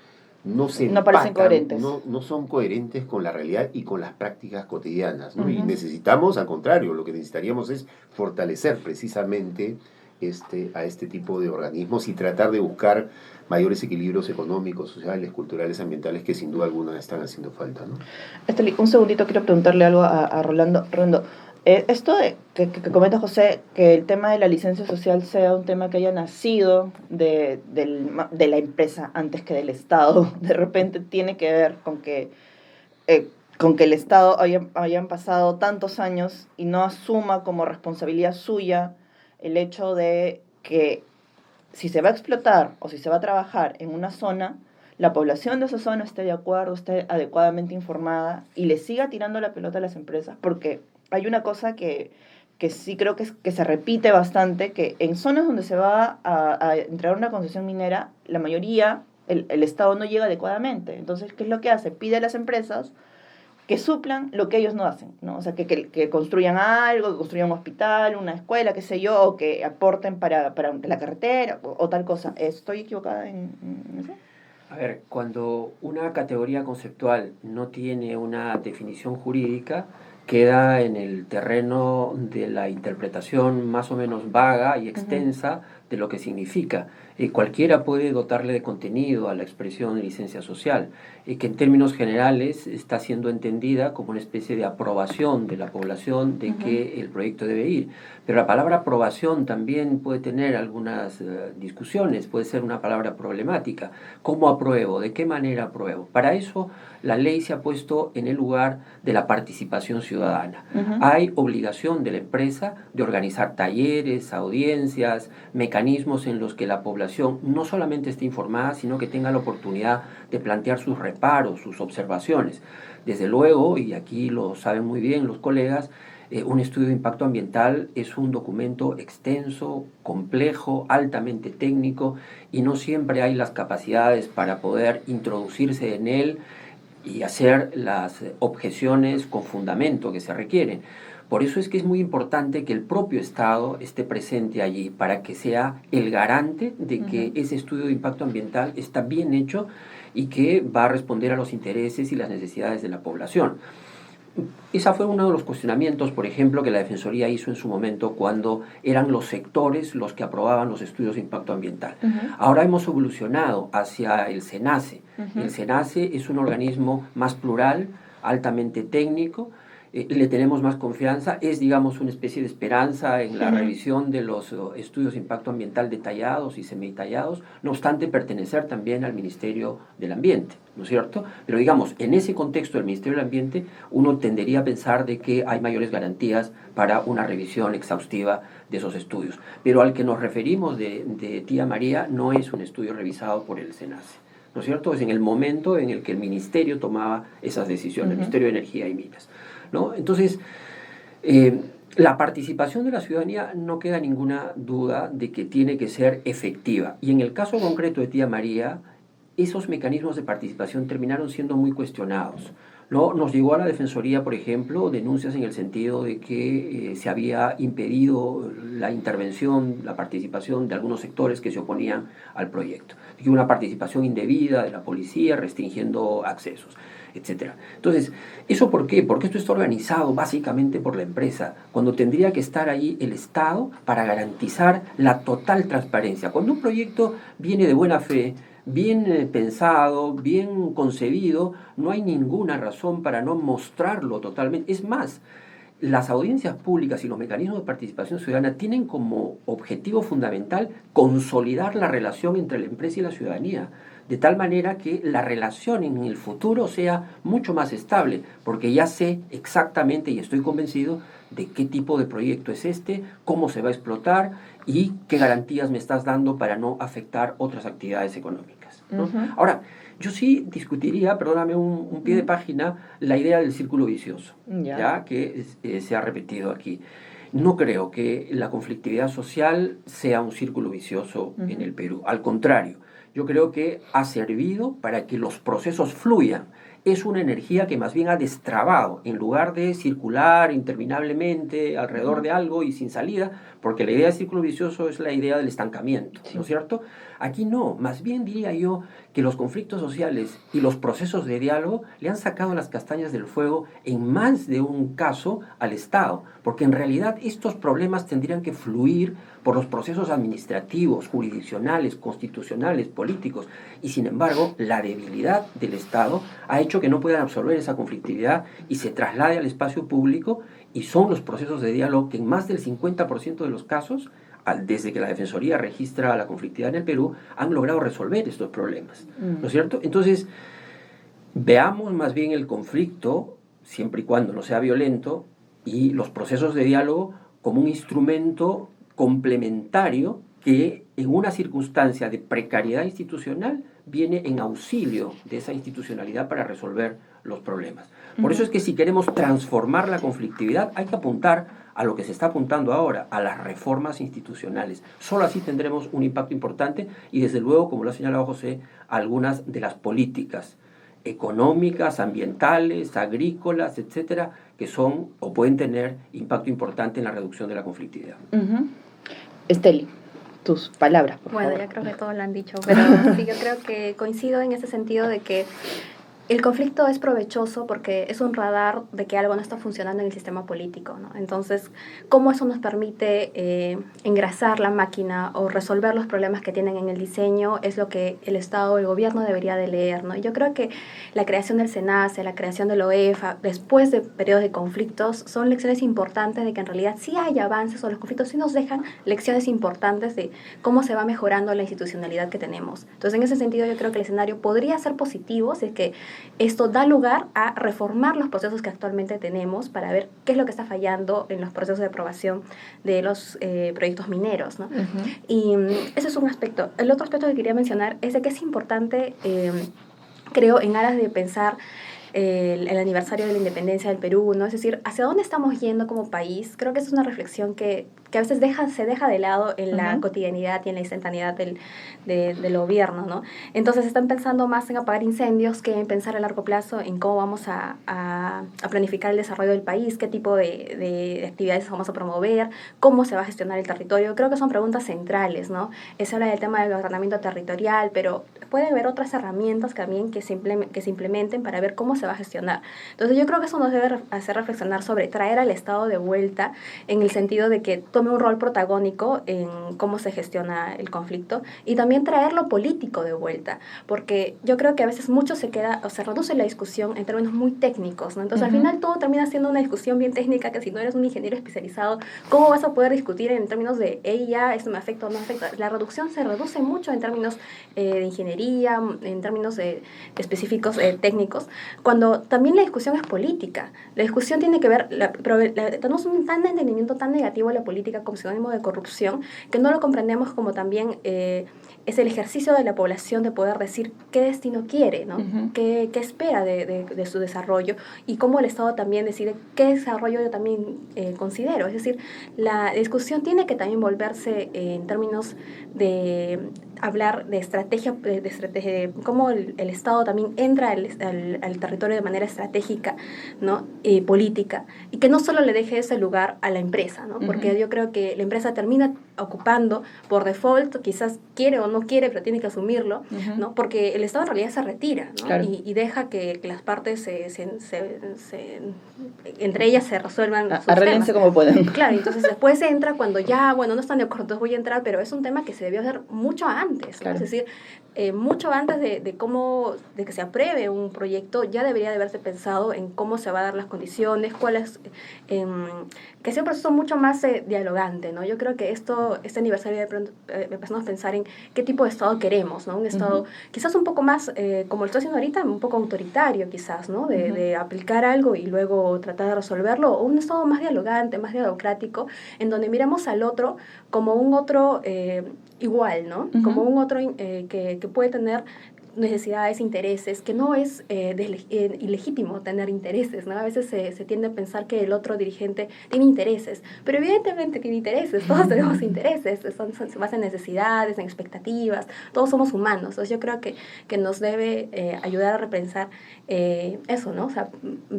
S5: no
S3: parecen coherentes.
S5: No son coherentes con la realidad y con las prácticas cotidianas, ¿no? Y necesitamos, al contrario, lo que necesitaríamos es fortalecer precisamente a este tipo de organismos y tratar de buscar mayores equilibrios económicos, sociales, culturales, ambientales, que sin duda alguna están haciendo falta, ¿no?
S3: Esteli, un segundito, quiero preguntarle algo a Rolando. Rolando, esto que comenta José, que el tema de la licencia social sea un tema que haya nacido de la empresa antes que del Estado, de repente tiene que ver con que el Estado hayan pasado tantos años y no asuma como responsabilidad suya el hecho de que si se va a explotar o si se va a trabajar en una zona, la población de esa zona esté de acuerdo, esté adecuadamente informada y le siga tirando la pelota a las empresas, porque hay una cosa que sí creo que se repite bastante, que en zonas donde se va a entregar una concesión minera, la mayoría, el Estado no llega adecuadamente. Entonces, ¿qué es lo que hace? Pide a las empresas que suplan lo que ellos no hacen, ¿no? O sea, que construyan algo, que construyan un hospital, una escuela, qué sé yo, o que aporten para la carretera o tal cosa. ¿Estoy equivocada en eso?
S7: A ver, cuando una categoría conceptual no tiene una definición jurídica, queda en el terreno de la interpretación más o menos vaga y extensa de lo que significa. Cualquiera puede dotarle de contenido a la expresión de licencia social, que en términos generales está siendo entendida como una especie de aprobación de la población de que el proyecto debe ir. Pero la palabra aprobación también puede tener algunas discusiones, puede ser una palabra problemática. ¿Cómo apruebo? ¿De qué manera apruebo? Para eso la ley se ha puesto en el lugar de la participación ciudadana. Hay obligación de la empresa de organizar talleres, audiencias, mecanismos en los que la población no solamente esté informada, sino que tenga la oportunidad de plantear sus reparos, sus observaciones. Desde luego, y aquí lo saben muy bien los colegas, un estudio de impacto ambiental es un documento extenso, complejo, altamente técnico, y no siempre hay las capacidades para poder introducirse en él y hacer las objeciones con fundamento que se requieren. Por eso es que es muy importante que el propio Estado esté presente allí, para que sea el garante de que ese estudio de impacto ambiental está bien hecho y que va a responder a los intereses y las necesidades de la población. Ese fue uno de los cuestionamientos, por ejemplo, que la Defensoría hizo en su momento cuando eran los sectores los que aprobaban los estudios de impacto ambiental. Ahora hemos evolucionado hacia el SENACE. El SENACE es un organismo más plural, altamente técnico, le tenemos más confianza, es, digamos, una especie de esperanza en la revisión de los estudios de impacto ambiental detallados y semidetallados, no obstante pertenecer también al Ministerio del Ambiente, ¿no es cierto? Pero, digamos, en ese contexto del Ministerio del Ambiente, uno tendería a pensar de que hay mayores garantías para una revisión exhaustiva de esos estudios. Pero al que nos referimos de Tía María no es un estudio revisado por el SENACE, ¿no es cierto? Es en el momento en el que el Ministerio tomaba esas decisiones, el Ministerio de Energía y Minas, ¿no? Entonces, la participación de la ciudadanía no queda ninguna duda de que tiene que ser efectiva. Y en el caso concreto de Tía María, esos mecanismos de participación terminaron siendo muy cuestionados, ¿no? Nos llegó a la Defensoría, por ejemplo, denuncias en el sentido de que se había impedido la intervención, la participación de algunos sectores que se oponían al proyecto. Y una participación indebida de la policía restringiendo accesos, etc. Entonces, ¿eso por qué? Porque esto está organizado básicamente por la empresa, cuando tendría que estar ahí el Estado para garantizar la total transparencia. Cuando un proyecto viene de buena fe, bien pensado, bien concebido, no hay ninguna razón para no mostrarlo totalmente. Es más, las audiencias públicas y los mecanismos de participación ciudadana tienen como objetivo fundamental consolidar la relación entre la empresa y la ciudadanía, de tal manera que la relación en el futuro sea mucho más estable, porque ya sé exactamente y estoy convencido de qué tipo de proyecto es este, cómo se va a explotar y qué garantías me estás dando para no afectar otras actividades económicas, ¿no? Ahora, yo sí discutiría, perdóname un pie de página, la idea del círculo vicioso, ¿ya? Que se ha repetido aquí. No creo que la conflictividad social sea un círculo vicioso en el Perú. Al contrario, yo creo que ha servido para que los procesos fluyan. Es una energía que más bien ha destrabado, en lugar de circular interminablemente alrededor de algo y sin salida, porque la idea del círculo vicioso es la idea del estancamiento, ¿no es cierto? Aquí no, más bien diría yo que los conflictos sociales y los procesos de diálogo le han sacado las castañas del fuego en más de un caso al Estado, porque en realidad estos problemas tendrían que fluir por los procesos administrativos, jurisdiccionales, constitucionales, políticos, y sin embargo la debilidad del Estado ha hecho que no puedan absorber esa conflictividad y se traslade al espacio público, y son los procesos de diálogo que en más del 50% de los casos, desde que la Defensoría registra la conflictividad en el Perú, han logrado resolver estos problemas, ¿no es cierto? Entonces, veamos más bien el conflicto, siempre y cuando no sea violento, y los procesos de diálogo como un instrumento complementario que en una circunstancia de precariedad institucional viene en auxilio de esa institucionalidad para resolver los problemas. Por eso es que si queremos transformar la conflictividad hay que apuntar a lo que se está apuntando ahora, a las reformas institucionales. Solo así tendremos un impacto importante y desde luego, como lo ha señalado José, algunas de las políticas económicas, ambientales, agrícolas, etcétera, que son o pueden tener impacto importante en la reducción de la conflictividad.
S3: Esteli, tus palabras, por
S6: Bueno,
S3: favor.
S6: ya creo que todos lo han dicho, pero sí, yo creo que coincido en ese sentido de que el conflicto es provechoso porque es un radar de que algo no está funcionando en el sistema político, ¿no? Entonces, ¿cómo eso nos permite engrasar la máquina o resolver los problemas que tienen en el diseño? Es lo que el Estado, el gobierno debería de leer, ¿no? Y yo creo que la creación del SENACE, la creación del OEFA, después de periodos de conflictos, son lecciones importantes de que en realidad sí hay avances o los conflictos sí nos dejan lecciones importantes de cómo se va mejorando la institucionalidad que tenemos. Entonces, en ese sentido, yo creo que el escenario podría ser positivo si es que esto da lugar a reformar los procesos que actualmente tenemos para ver qué es lo que está fallando en los procesos de aprobación de los proyectos mineros, ¿no? Y ese es un aspecto. El otro aspecto que quería mencionar es de que es importante, creo, en aras de pensar el aniversario de la independencia del Perú, ¿no? Es decir, ¿hacia dónde estamos yendo como país? Creo que es una reflexión que a veces se deja de lado en la cotidianidad y en la instantaneidad del gobierno, ¿no? Entonces están pensando más en apagar incendios que en pensar a largo plazo en cómo vamos a planificar el desarrollo del país, qué tipo de actividades vamos a promover, cómo se va a gestionar el territorio. Creo que son preguntas centrales, ¿no? Se habla del tema del ordenamiento territorial, pero puede haber otras herramientas también que se implementen para ver cómo se va a gestionar. Entonces yo creo que eso nos debe hacer reflexionar sobre traer al Estado de vuelta en el sentido de que tome un rol protagónico en cómo se gestiona el conflicto y también traer lo político de vuelta, porque yo creo que a veces mucho se queda o se reduce la discusión en términos muy técnicos, ¿no? Entonces al final todo termina siendo una discusión bien técnica que si no eres un ingeniero especializado, ¿cómo vas a poder discutir en términos de, ya, esto me afecta o no me afecta? La reducción se reduce mucho en términos de ingeniería, en términos específicos técnicos, cuando también la discusión es política. La discusión tiene que ver, tenemos un entendimiento tan negativo de la política como sinónimo de corrupción que no lo comprendemos como también es el ejercicio de la población de poder decir qué destino quiere, ¿no? Qué espera de su desarrollo y cómo el Estado también decide qué desarrollo yo también considero. Es decir, la discusión tiene que también volverse en términos de hablar de estrategia, de cómo el Estado también entra al territorio de manera estratégica, ¿no? Política, y que no solo le deje ese lugar a la empresa, ¿no? Porque yo creo que la empresa termina ocupando por default, quizás quiere o no quiere, pero tiene que asumirlo, ¿no? Porque el Estado en realidad se retira, ¿no? Claro. Y deja que las partes entre ellas se resuelvan sus
S3: arréglense
S6: temas.
S3: como puedan.
S6: Claro, entonces después entra cuando ya, bueno, no están de acuerdo, entonces voy a entrar, pero es un tema que se debió hacer mucho antes, ¿no? Claro. Es decir, mucho antes de que se apruebe un proyecto, ya debería de haberse pensado en cómo se va a dar las condiciones, que sea un proceso mucho más dialogante, ¿no? Yo creo que este aniversario de pronto empezamos a pensar en qué tipo de Estado queremos, ¿no? Un Estado quizás un poco más, como lo estoy haciendo ahorita, un poco autoritario quizás, ¿no? De aplicar algo y luego tratar de resolverlo, o un Estado más dialogante, más democrático, en donde miramos al otro como un otro igual, ¿no? Como un otro que puede tener necesidades, intereses, que no es ilegítimo tener intereses, ¿no? A veces se tiende a pensar que el otro dirigente tiene intereses, pero evidentemente tiene intereses, todos tenemos intereses, se basan en necesidades, en expectativas, todos somos humanos. Entonces yo creo que nos debe ayudar a repensar eso, ¿no? O sea,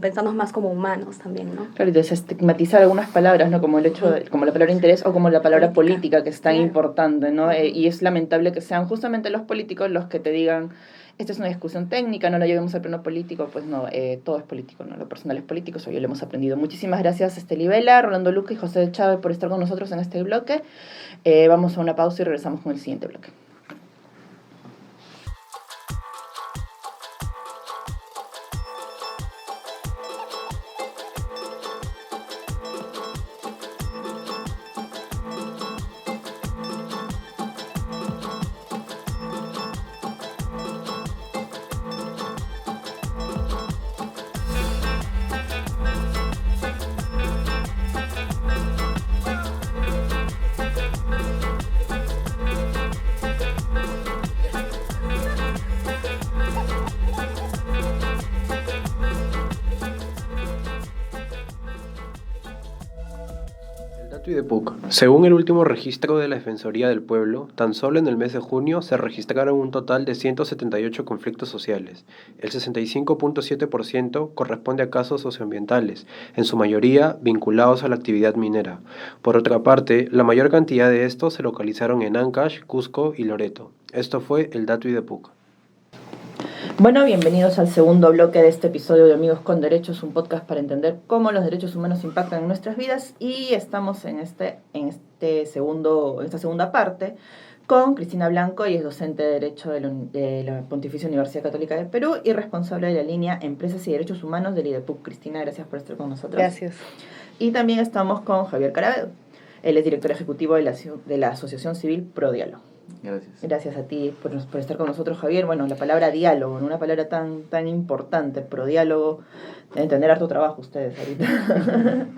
S6: pensarnos más como humanos también, ¿no?
S3: Claro, y desestigmatizar algunas palabras, ¿no? Como el hecho como la palabra interés o como la palabra política, que es tan importante, ¿no? Y es lamentable que sean justamente los políticos los que te digan, esta es una discusión técnica, no la llevemos al plano político. Pues no, todo es político, ¿no? Lo personal es político, eso ya lo hemos aprendido. Muchísimas gracias Libela, Rolando Luca y José Chávez por estar con nosotros en este bloque. Vamos a una pausa y regresamos con el siguiente bloque.
S8: Según el último registro de la Defensoría del Pueblo, tan solo en el mes de junio se registraron un total de 178 conflictos sociales. El 65.7% corresponde a casos socioambientales, en su mayoría vinculados a la actividad minera. Por otra parte, la mayor cantidad de estos se localizaron en Ancash, Cusco y Loreto. Esto fue el Dato IDEPUC.
S3: Bueno, bienvenidos al segundo bloque de este episodio de Amigos con Derechos, un podcast para entender cómo los derechos humanos impactan en nuestras vidas, y estamos en esta segunda parte con Cristina Blanco, y es docente de Derecho de la Pontificia Universidad Católica del Perú y responsable de la línea Empresas y Derechos Humanos del IDEPUC. Cristina, gracias por estar con nosotros.
S9: Gracias.
S3: Y también estamos con Javier Carabedo, él es director ejecutivo de la Asociación Civil ProDiálogo.
S10: Gracias.
S3: Gracias a ti por estar con nosotros, Javier. Bueno, la palabra diálogo, ¿no? Una palabra tan importante, ProDiálogo. Deben tener harto trabajo ustedes ahorita.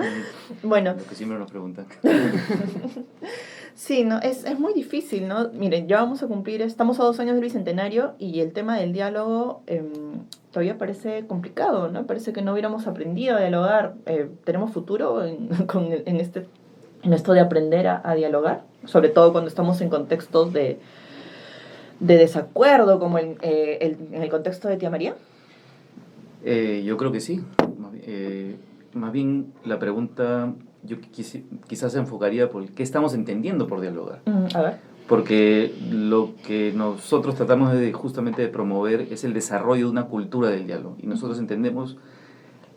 S3: Bueno.
S10: Lo que siempre nos preguntan.
S3: Sí, no, es muy difícil, ¿no? Miren, ya vamos a cumplir, estamos a 2 años del Bicentenario y el tema del diálogo todavía parece complicado, ¿no? Parece que no hubiéramos aprendido a dialogar. ¿Tenemos futuro en esto de aprender a dialogar? Sobre todo cuando estamos en contextos de desacuerdo, como en el contexto de Tía María.
S10: Yo creo que sí. Más bien la pregunta yo quizás se enfocaría por qué estamos entendiendo por dialogar.
S3: A ver.
S10: Porque lo que nosotros tratamos justamente de promover es el desarrollo de una cultura del diálogo. Y nosotros entendemos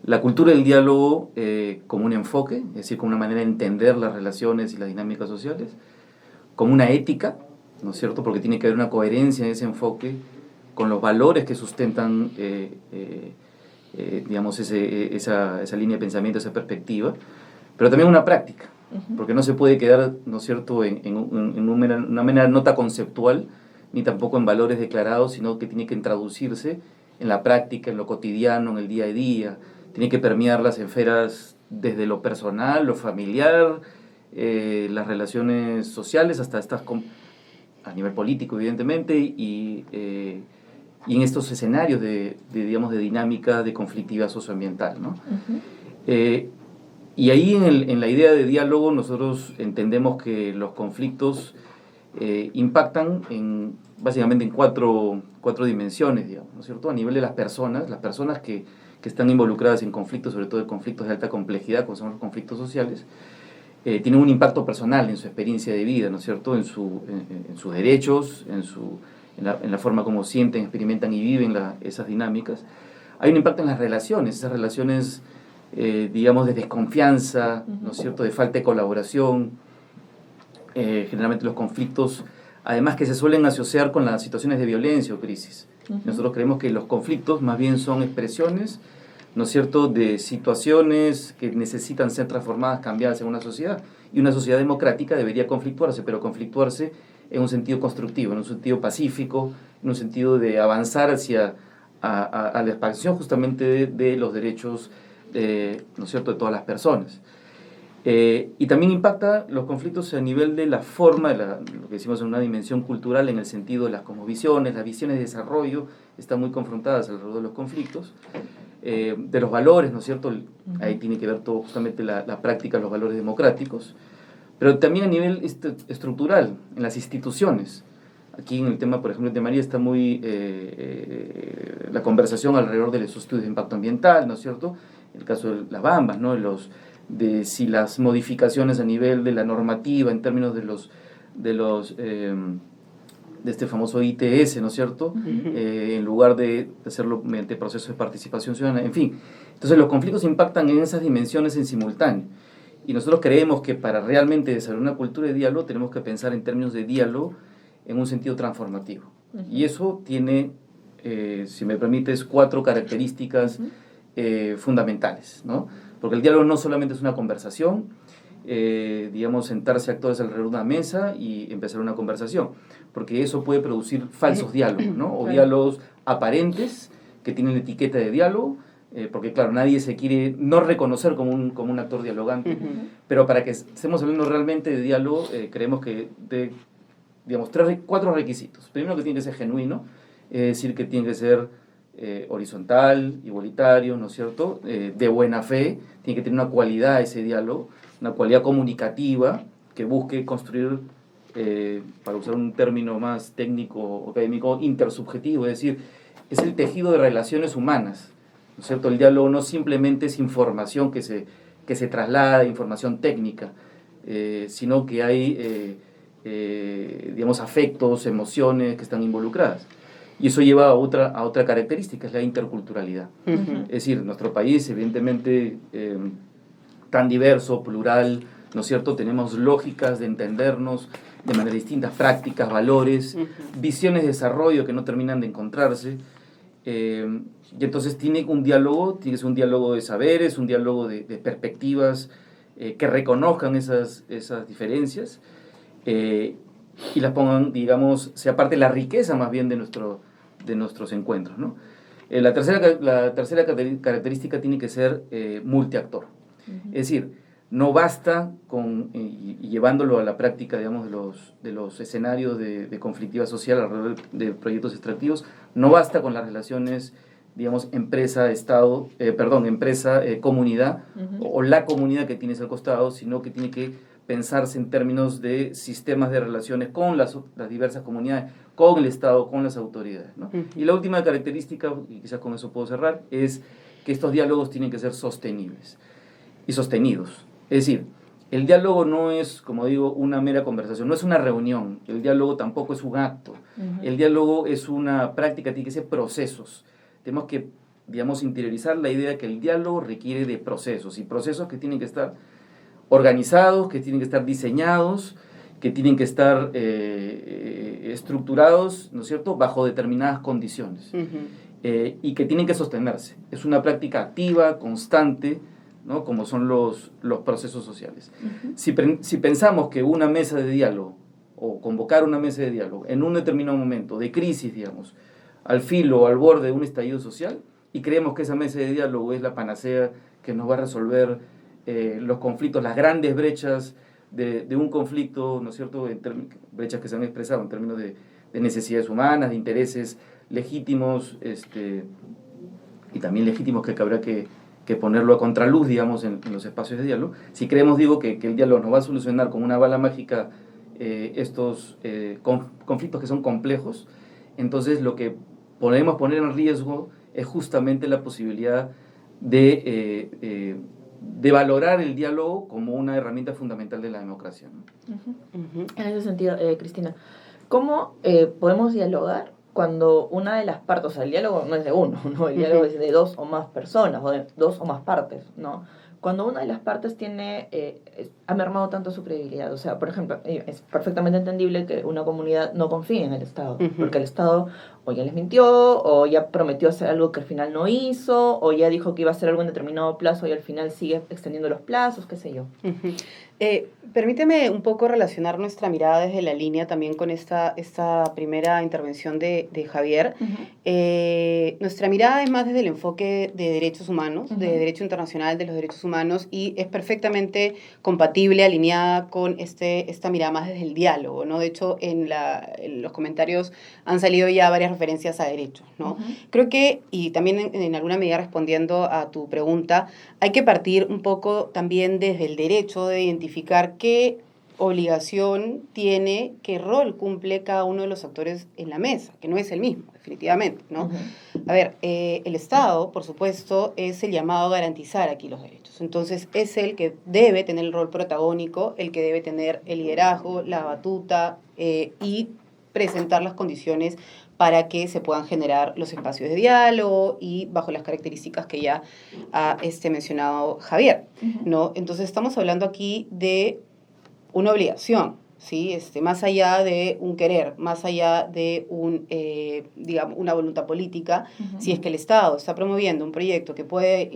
S10: la cultura del diálogo como un enfoque, es decir, como una manera de entender las relaciones y las dinámicas sociales, como una ética, ¿no es cierto? Porque tiene que haber una coherencia en ese enfoque con los valores que sustentan, digamos, esa línea de pensamiento, esa perspectiva, pero también una práctica, porque no se puede quedar, ¿no es cierto?, en una mera nota conceptual, ni tampoco en valores declarados, sino que tiene que traducirse en la práctica, en lo cotidiano, en el día a día. Tiene que permear las esferas desde lo personal, lo familiar, las relaciones sociales, hasta a nivel político, evidentemente, y en estos escenarios de dinámica de conflictividad socioambiental, ¿no? Y ahí en la idea de diálogo nosotros entendemos que los conflictos impactan básicamente en cuatro dimensiones, digamos, ¿no es cierto? A nivel de las personas que están involucradas en conflictos, sobre todo en conflictos de alta complejidad, como son los conflictos sociales, tienen un impacto personal en su experiencia de vida, ¿no es cierto?, en sus derechos, en la forma como sienten, experimentan y viven esas dinámicas. Hay un impacto en las relaciones, esas relaciones, digamos, de desconfianza, ¿no es cierto?, de falta de colaboración. Generalmente los conflictos, además, que se suelen asociar con las situaciones de violencia o crisis. Nosotros creemos que los conflictos más bien son expresiones ¿no es cierto?, de situaciones que necesitan ser transformadas, cambiadas en una sociedad. Y una sociedad democrática debería conflictuarse, pero conflictuarse en un sentido constructivo, en un sentido pacífico, en un sentido de avanzar hacia a la expansión justamente de los derechos, ¿no es cierto?, de todas las personas. Y también impacta los conflictos a nivel de la forma, lo que decimos en una dimensión cultural, en el sentido de las cosmovisiones, las visiones de desarrollo están muy confrontadas alrededor de los conflictos, de los valores, ¿no es cierto? Ahí tiene que ver todo justamente la práctica, los valores democráticos, pero también a nivel estructural, en las instituciones. Aquí en el tema, por ejemplo, de María está muy la conversación alrededor de los estudios de impacto ambiental, ¿no es cierto? El caso de las Bambas, ¿no? De si las modificaciones a nivel de la normativa en términos de este famoso ITS, ¿no es cierto? En lugar de hacerlo mediante procesos de participación ciudadana, en fin. Entonces los conflictos impactan en esas dimensiones en simultáneo. Y nosotros creemos que para realmente desarrollar una cultura de diálogo tenemos que pensar en términos de diálogo en un sentido transformativo. Y eso tiene, si me permites, 4 características fundamentales, ¿no? Porque el diálogo no solamente es una conversación, digamos, sentarse actores alrededor de una mesa y empezar una conversación, porque eso puede producir falsos diálogos, ¿no? O diálogos aparentes que tienen etiqueta de diálogo, porque claro, nadie se quiere no reconocer como un actor dialogante, pero para que estemos hablando realmente de diálogo, creemos que digamos, 4 requisitos. Primero, que tiene que ser genuino, es decir, que tiene que ser horizontal, igualitario, ¿no es cierto?, de buena fe, tiene que tener una cualidad ese diálogo, una cualidad comunicativa que busque construir, para usar un término más técnico o académico, intersubjetivo, es decir, es el tejido de relaciones humanas, ¿no es cierto? El diálogo no simplemente es información que se traslada, información técnica, sino que hay, digamos, afectos, emociones que están involucradas. Y eso lleva a otra característica, es la interculturalidad. Es decir, nuestro país, evidentemente, tan diverso, plural, ¿no es cierto?, tenemos lógicas de entendernos de manera distinta, prácticas, valores, visiones de desarrollo que no terminan de encontrarse. Y entonces tiene que ser un diálogo de saberes, un diálogo de perspectivas que reconozcan esas diferencias y las pongan, digamos, sea parte de la riqueza más bien de nuestros encuentros, ¿no? La tercera característica tiene que ser multiactor. Es decir, no basta con, y llevándolo a la práctica, digamos, de los escenarios de conflictividad social alrededor de proyectos extractivos, no basta con las relaciones, digamos, comunidad, o la comunidad que tienes al costado, sino que tiene que pensarse en términos de sistemas de relaciones con las diversas comunidades, con el Estado, con las autoridades, ¿no? Y la última característica, y quizás con eso puedo cerrar, es que estos diálogos tienen que ser sostenibles y sostenidos. Es decir, el diálogo no es, como digo, una mera conversación, no es una reunión, el diálogo tampoco es un acto, el diálogo es una práctica, tiene que ser procesos. Tenemos que, digamos, interiorizar la idea de que el diálogo requiere de procesos, y procesos que tienen que estar organizados, que tienen que estar diseñados, que tienen que estar estructurados, ¿no es cierto?, bajo determinadas condiciones, y que tienen que sostenerse. Es una práctica activa, constante, ¿no?, como son los procesos sociales. Si pensamos que una mesa de diálogo, o convocar una mesa de diálogo en un determinado momento de crisis, digamos, al filo o al borde de un estallido social, y creemos que esa mesa de diálogo es la panacea que nos va a resolver los conflictos, las grandes brechas de un conflicto, ¿no es cierto?, brechas que se han expresado en términos de necesidades humanas, de intereses legítimos, y también legítimos que habrá que ponerlo a contraluz, digamos, en los espacios de diálogo. Si creemos, digo, que el diálogo nos va a solucionar con una bala mágica estos conflictos que son complejos, entonces lo que podemos poner en riesgo es justamente la posibilidad de valorar el diálogo como una herramienta fundamental de la democracia, ¿no?
S3: En ese sentido, Cristina, ¿cómo podemos dialogar cuando una de las partes, o sea, el diálogo no es de uno, ¿no? El diálogo es de 2 o más personas, o de 2 o más partes, ¿no? Cuando una de las partes ha mermado tanto su credibilidad, o sea, por ejemplo, es perfectamente entendible que una comunidad no confíe en el Estado, porque el Estado o ya les mintió, o ya prometió hacer algo que al final no hizo, o ya dijo que iba a hacer algo en determinado plazo y al final sigue extendiendo los plazos, qué sé yo.
S9: Permíteme un poco relacionar nuestra mirada desde la línea también con esta primera intervención de Javier. Nuestra mirada es más desde el enfoque de derechos humanos, de derecho internacional de los derechos humanos, y es perfectamente compatible, alineada con esta mirada más desde el diálogo, ¿no? De hecho, en los comentarios han salido ya varias referencias a derechos, ¿no? Creo que, y también en alguna medida respondiendo a tu pregunta, hay que partir un poco también desde el derecho de identificar qué obligación tiene, qué rol cumple cada uno de los actores en la mesa, que no es el mismo, definitivamente, ¿no? A ver, el Estado, por supuesto, es el llamado a garantizar aquí los derechos. Entonces, es el que debe tener el rol protagónico, el que debe tener el liderazgo, la batuta y presentar las condiciones para que se puedan generar los espacios de diálogo y bajo las características que ya ha mencionado Javier, ¿no? Entonces estamos hablando aquí de una obligación, ¿sí? Más allá de un querer, más allá de digamos, una voluntad política, si es que el Estado está promoviendo un proyecto que puede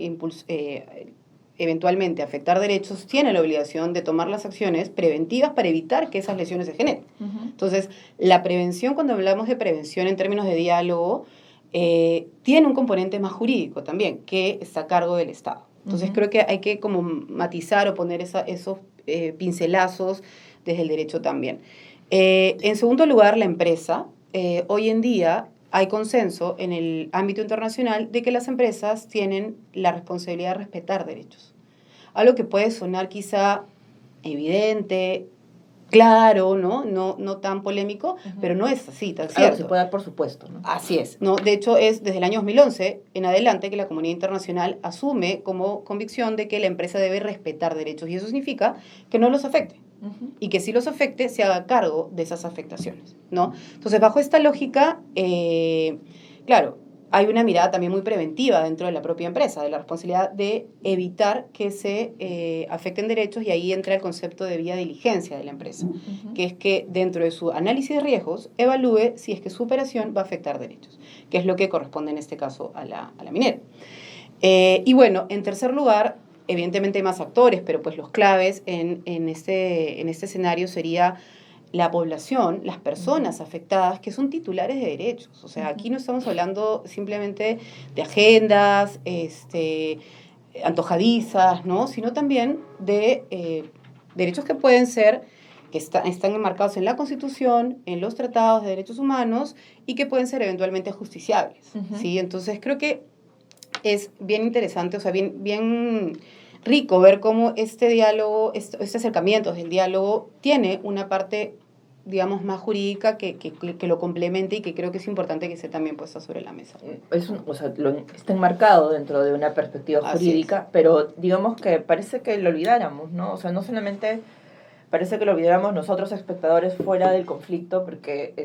S9: eventualmente afectar derechos, tiene la obligación de tomar las acciones preventivas para evitar que esas lesiones se generen. Entonces, la prevención, cuando hablamos de prevención en términos de diálogo, tiene un componente más jurídico también, que está a cargo del Estado. Entonces, creo que hay que como matizar o poner esos pincelazos desde el derecho también. En segundo lugar, la empresa. Hoy en día hay consenso en el ámbito internacional de que las empresas tienen la responsabilidad de respetar derechos. Algo que puede sonar quizá evidente, claro, ¿no? No tan polémico, pero no es así, tan cierto.
S3: Se puede dar por supuesto, ¿no?
S9: Así es, ¿no? De hecho, es desde el año 2011 en adelante que la comunidad internacional asume como convicción de que la empresa debe respetar derechos, y eso significa que no los afecte. Y que si los afecte, se haga cargo de esas afectaciones, ¿no? Entonces, bajo esta lógica, claro, hay una mirada también muy preventiva dentro de la propia empresa, de la responsabilidad de evitar que se afecten derechos, y ahí entra el concepto de vía diligencia de la empresa, que es que dentro de su análisis de riesgos evalúe si es que su operación va a afectar derechos, que es lo que corresponde en este caso a la minera. Y bueno, en tercer lugar, evidentemente hay más actores, pero pues los claves en este escenario sería la población, las personas afectadas que son titulares de derechos. O sea, aquí no estamos hablando simplemente de agendas antojadizas, ¿no? Sino también de derechos que pueden ser, que están enmarcados en la Constitución, en los tratados de derechos humanos, y que pueden ser eventualmente justiciables, ¿sí? Entonces creo que es bien interesante, o sea, bien rico ver cómo este diálogo, este acercamiento del diálogo tiene una parte, digamos, más jurídica que lo complemente, y que creo que es importante que esté también puesta sobre la mesa.
S3: Está enmarcado dentro de una perspectiva jurídica, pero digamos que parece que lo olvidáramos, ¿no? O sea, no solamente parece que lo olvidáramos nosotros, espectadores, fuera del conflicto, porque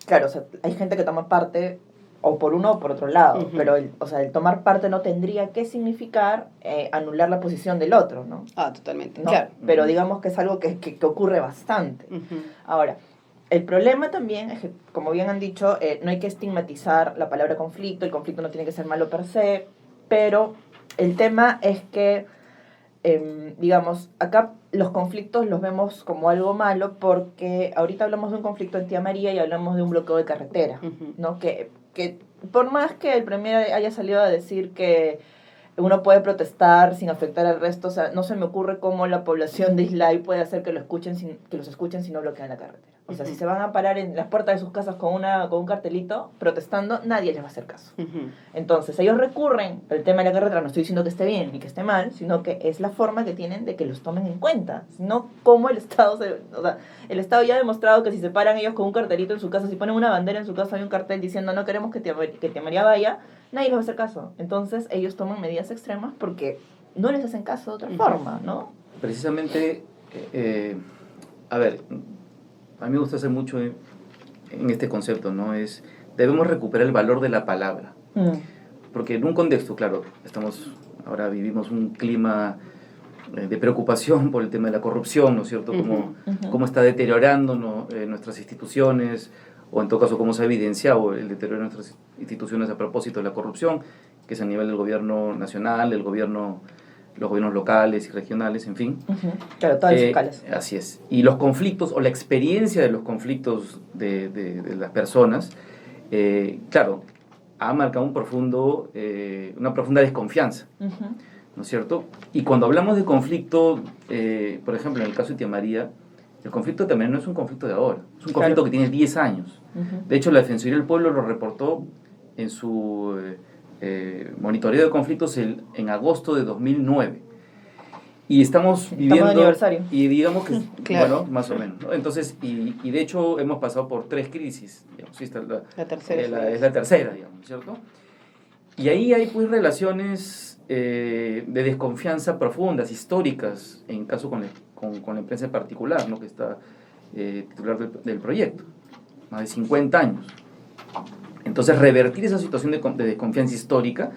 S3: claro, o sea, hay gente que toma parte o por uno o por otro lado, pero el tomar parte no tendría que significar anular la posición del otro, ¿no?
S9: Totalmente,
S3: ¿no?
S9: claro.
S3: Pero digamos que es algo que ocurre bastante. Ahora, el problema también es que, como bien han dicho, no hay que estigmatizar la palabra conflicto, el conflicto no tiene que ser malo per se, pero el tema es que, digamos, acá los conflictos los vemos como algo malo, porque ahorita hablamos de un conflicto en Tía María y hablamos de un bloqueo de carretera, ¿no? Que por más que el premier haya salido a decir que uno puede protestar sin afectar al resto, o sea, no se me ocurre cómo la población de Islay puede hacer que los escuchen si no bloquean la carretera. O sea, si se van a parar en las puertas de sus casas con un cartelito protestando, nadie les va a hacer caso. Entonces, ellos recurren al tema de la carretera. No estoy diciendo que esté bien ni que esté mal, sino que es la forma que tienen de que los tomen en cuenta. No como el Estado el Estado ya ha demostrado que si se paran ellos con un cartelito en su casa, si ponen una bandera en su casa y un cartel diciendo no queremos que Tía María vaya, nadie les va a hacer caso. Entonces, ellos toman medidas extremas porque no les hacen caso de otra forma, ¿no?
S10: Precisamente, a ver, a mí me gusta hacer mucho en este concepto, ¿no? Debemos recuperar el valor de la palabra. Porque en un contexto, claro, ahora vivimos un clima de preocupación por el tema de la corrupción, ¿no es cierto? Cómo está deteriorando, ¿no? Nuestras instituciones, o en todo caso cómo se ha evidenciado el deterioro de nuestras instituciones a propósito de la corrupción, que es a nivel del gobierno nacional, los gobiernos locales y regionales, en fin.
S3: Claro, todas las escalas.
S10: Así es. Y los conflictos, o la experiencia de los conflictos de las personas, claro, ha marcado una profunda desconfianza, ¿no es cierto? Y cuando hablamos de conflicto, por ejemplo, en el caso de Tía María, el conflicto también no es un conflicto de ahora, es un conflicto que tiene 10 años. De hecho, la Defensoría del Pueblo lo reportó en su monitoreo de conflictos en agosto de 2009. Y estamos viviendo...
S3: de aniversario.
S10: Y digamos que,
S9: Claro.
S10: bueno, más o menos, ¿no? Entonces, y de hecho hemos pasado por 3 crisis, digamos, esta es
S9: La tercera.
S10: es la tercera, digamos, ¿cierto? Y ahí hay pues relaciones de desconfianza profundas, históricas, en caso con la empresa en particular, ¿no? Que está titular del proyecto, más de 50 años. Entonces, revertir esa situación de desconfianza histórica,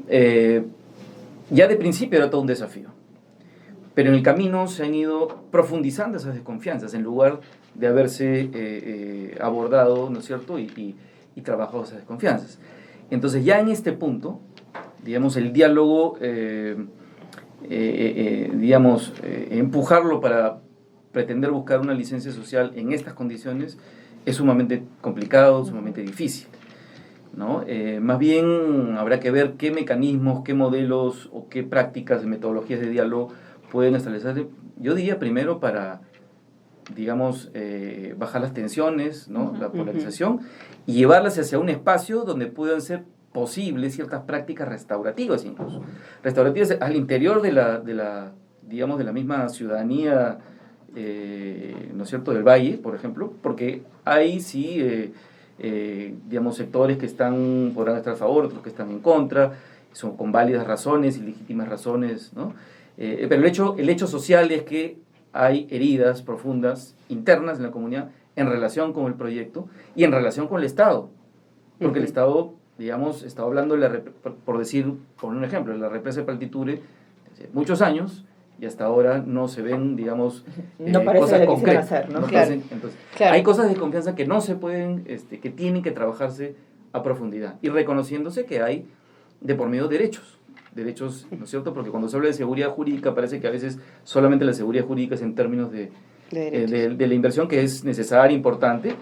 S10: ya de principio era todo un desafío. Pero en el camino se han ido profundizando esas desconfianzas en lugar de haberse abordado, ¿no es cierto?, y trabajado esas desconfianzas. Entonces, ya en este punto, digamos, el diálogo, empujarlo para pretender buscar una licencia social en estas condiciones es sumamente complicado, sumamente difícil, ¿no? Más bien habrá que ver qué mecanismos, qué modelos o qué prácticas, metodologías de diálogo pueden establecerse, yo diría primero para, digamos, bajar las tensiones, ¿no? La polarización, y llevarlas hacia un espacio donde puedan ser posibles ciertas prácticas restaurativas incluso. Restaurativas al interior de la misma ciudadanía, ¿no es cierto?, del Valle, por ejemplo, porque hay sí, digamos, sectores que podrán estar a favor, otros que están en contra, son con válidas razones y legítimas razones, ¿no? Pero el hecho social es que hay heridas profundas, internas en la comunidad, en relación con el proyecto y en relación con el Estado. Porque el Estado, digamos, está hablando, por un ejemplo, de la represa de Partiture, hace muchos años, y hasta ahora no se ven, digamos,
S3: no parece
S10: cosas
S3: que
S10: concretas.
S3: hacer, ¿no?
S10: Entonces,
S9: Claro.
S10: hay cosas de confianza que no se pueden, que tienen que trabajarse a profundidad, y reconociéndose que hay de por medio derechos, ¿no es cierto? Porque cuando se habla de seguridad jurídica parece que a veces solamente la seguridad jurídica es en términos de la inversión, que es necesaria, importante,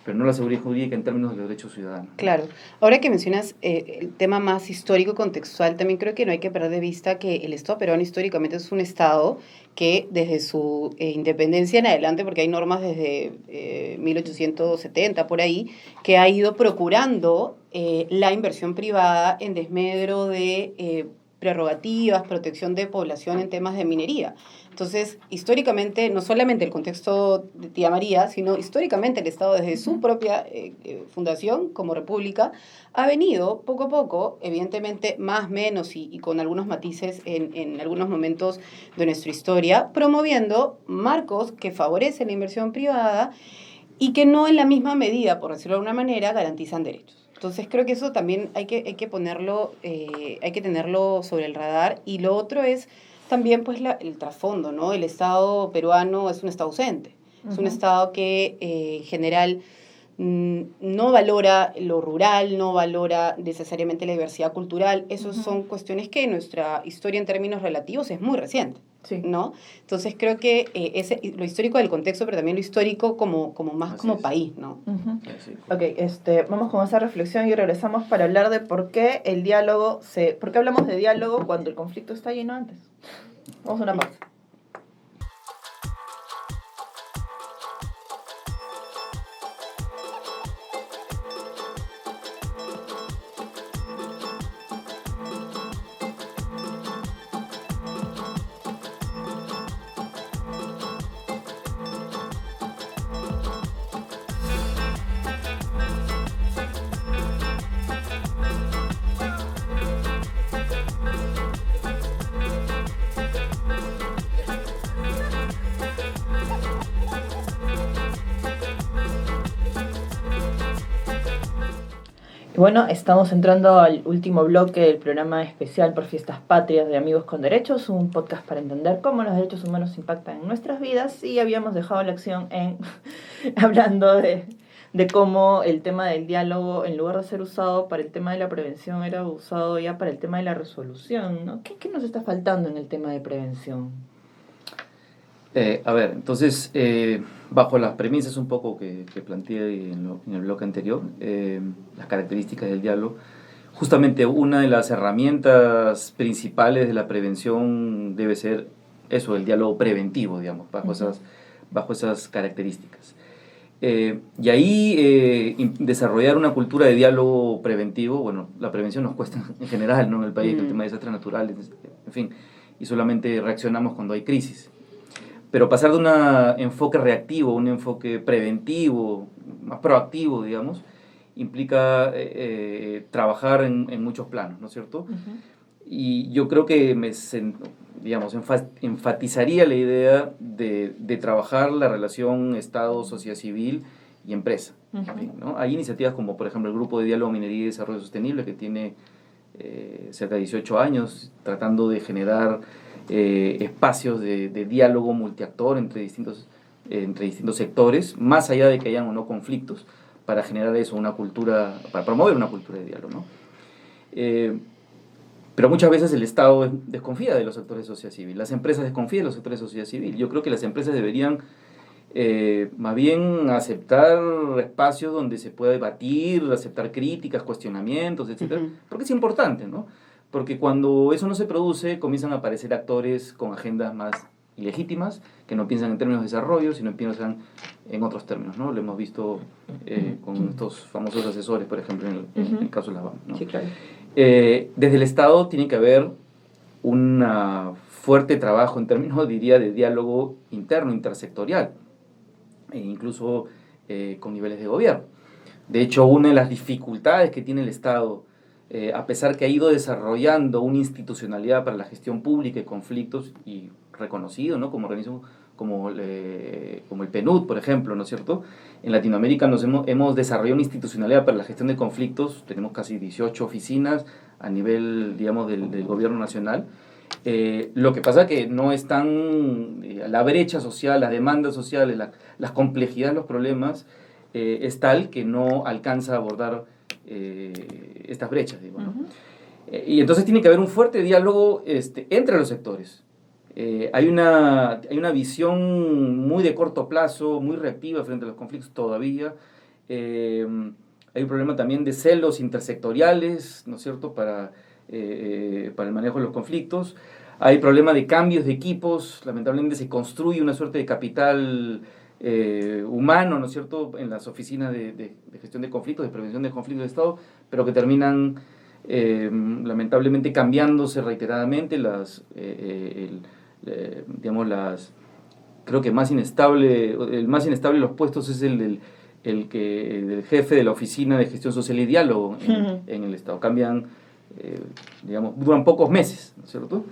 S10: pero no la seguridad jurídica en términos de los derechos ciudadanos.
S9: Claro. Ahora que mencionas el tema más histórico, contextual, también creo que no hay que perder de vista que el Estado peruano históricamente es un Estado que desde su independencia en adelante, porque hay normas desde 1870 por ahí, que ha ido procurando la inversión privada en desmedro de prerrogativas, protección de población en temas de minería. Entonces, históricamente, no solamente el contexto de Tía María, sino históricamente el Estado desde su propia fundación como república ha venido poco a poco, evidentemente más, menos y con algunos matices en algunos momentos de nuestra historia, promoviendo marcos que favorecen la inversión privada y que no en la misma medida, por decirlo de alguna manera, garantizan derechos. Entonces creo que eso también hay que tenerlo sobre el radar. Y lo otro es también pues el trasfondo, ¿no? El Estado peruano es un Estado ausente. Es un Estado que en general no valora lo rural, no valora necesariamente la diversidad cultural. Esas son cuestiones que en nuestra historia en términos relativos es muy reciente. Sí. ¿No? Entonces creo que lo histórico del contexto, pero también lo histórico como país, ¿no?
S3: Ok, vamos con esa reflexión y regresamos para hablar de por qué por qué hablamos de diálogo cuando el conflicto está lleno antes. Vamos a una pausa. Bueno, estamos entrando al último bloque del programa especial por Fiestas Patrias de Amigos con Derechos, un podcast para entender cómo los derechos humanos impactan en nuestras vidas, y habíamos dejado la acción en hablando de de cómo el tema del diálogo, en lugar de ser usado para el tema de la prevención, era usado ya para el tema de la resolución, ¿no? ¿Qué nos está faltando en el tema de prevención?
S10: A ver, entonces, bajo las premisas un poco que planteé en el bloque anterior, las características del diálogo, justamente una de las herramientas principales de la prevención debe ser eso, el diálogo preventivo, digamos, bajo esas características. Y ahí desarrollar una cultura de diálogo preventivo, bueno, la prevención nos cuesta en general, ¿no? En el país, el tema de desastres naturales, en fin, y solamente reaccionamos cuando hay crisis. Pero pasar de un enfoque reactivo a un enfoque preventivo, más proactivo, digamos, implica trabajar en muchos planos, ¿no es cierto? Y yo creo que enfatizaría la idea de trabajar la relación Estado, sociedad civil y empresa, ¿no? Hay iniciativas como, por ejemplo, el Grupo de Diálogo, Minería y Desarrollo Sostenible, que tiene cerca de 18 años tratando de generar espacios de diálogo multiactor entre distintos sectores, más allá de que hayan o no conflictos, para generar eso, una cultura, para promover una cultura de diálogo, ¿no? Pero muchas veces el Estado desconfía de los actores de sociedad civil, las empresas desconfían de los actores de sociedad civil. Yo creo que las empresas deberían más bien aceptar espacios donde se pueda debatir, aceptar críticas, cuestionamientos, etc. Porque es importante, ¿no? Porque cuando eso no se produce, comienzan a aparecer actores con agendas más ilegítimas, que no piensan en términos de desarrollo, sino piensan en otros términos, ¿no? Lo hemos visto con estos famosos asesores, por ejemplo, en el caso de la BAM, ¿no?
S3: Sí, claro.
S10: Desde el Estado tiene que haber un fuerte trabajo en términos, diría, de diálogo interno, intersectorial, e incluso con niveles de gobierno. De hecho, una de las dificultades que tiene el Estado, a pesar que ha ido desarrollando una institucionalidad para la gestión pública de conflictos y reconocido, ¿no? Como organismo como el PNUD, por ejemplo, ¿no es cierto? En Latinoamérica hemos desarrollado una institucionalidad para la gestión de conflictos, tenemos casi 18 oficinas a nivel, digamos, del gobierno nacional. Lo que pasa es que no están, la brecha social, las demandas sociales, las complejidades de los problemas es tal que no alcanza a abordar estas brechas, digo, ¿no? Y entonces tiene que haber un fuerte diálogo entre los sectores. Hay una visión muy de corto plazo, muy reactiva frente a los conflictos todavía. Hay un problema también de celos intersectoriales, ¿no es cierto?, para el manejo de los conflictos. Hay problema de cambios de equipos, lamentablemente se construye una suerte de capital humano, ¿no es cierto?, en las oficinas de gestión de conflictos, de prevención de conflictos de Estado, pero que terminan lamentablemente cambiándose reiteradamente creo que el más inestable de los puestos es el del jefe de la Oficina de Gestión Social y Diálogo en el Estado. Cambian, duran pocos meses, ¿no es cierto?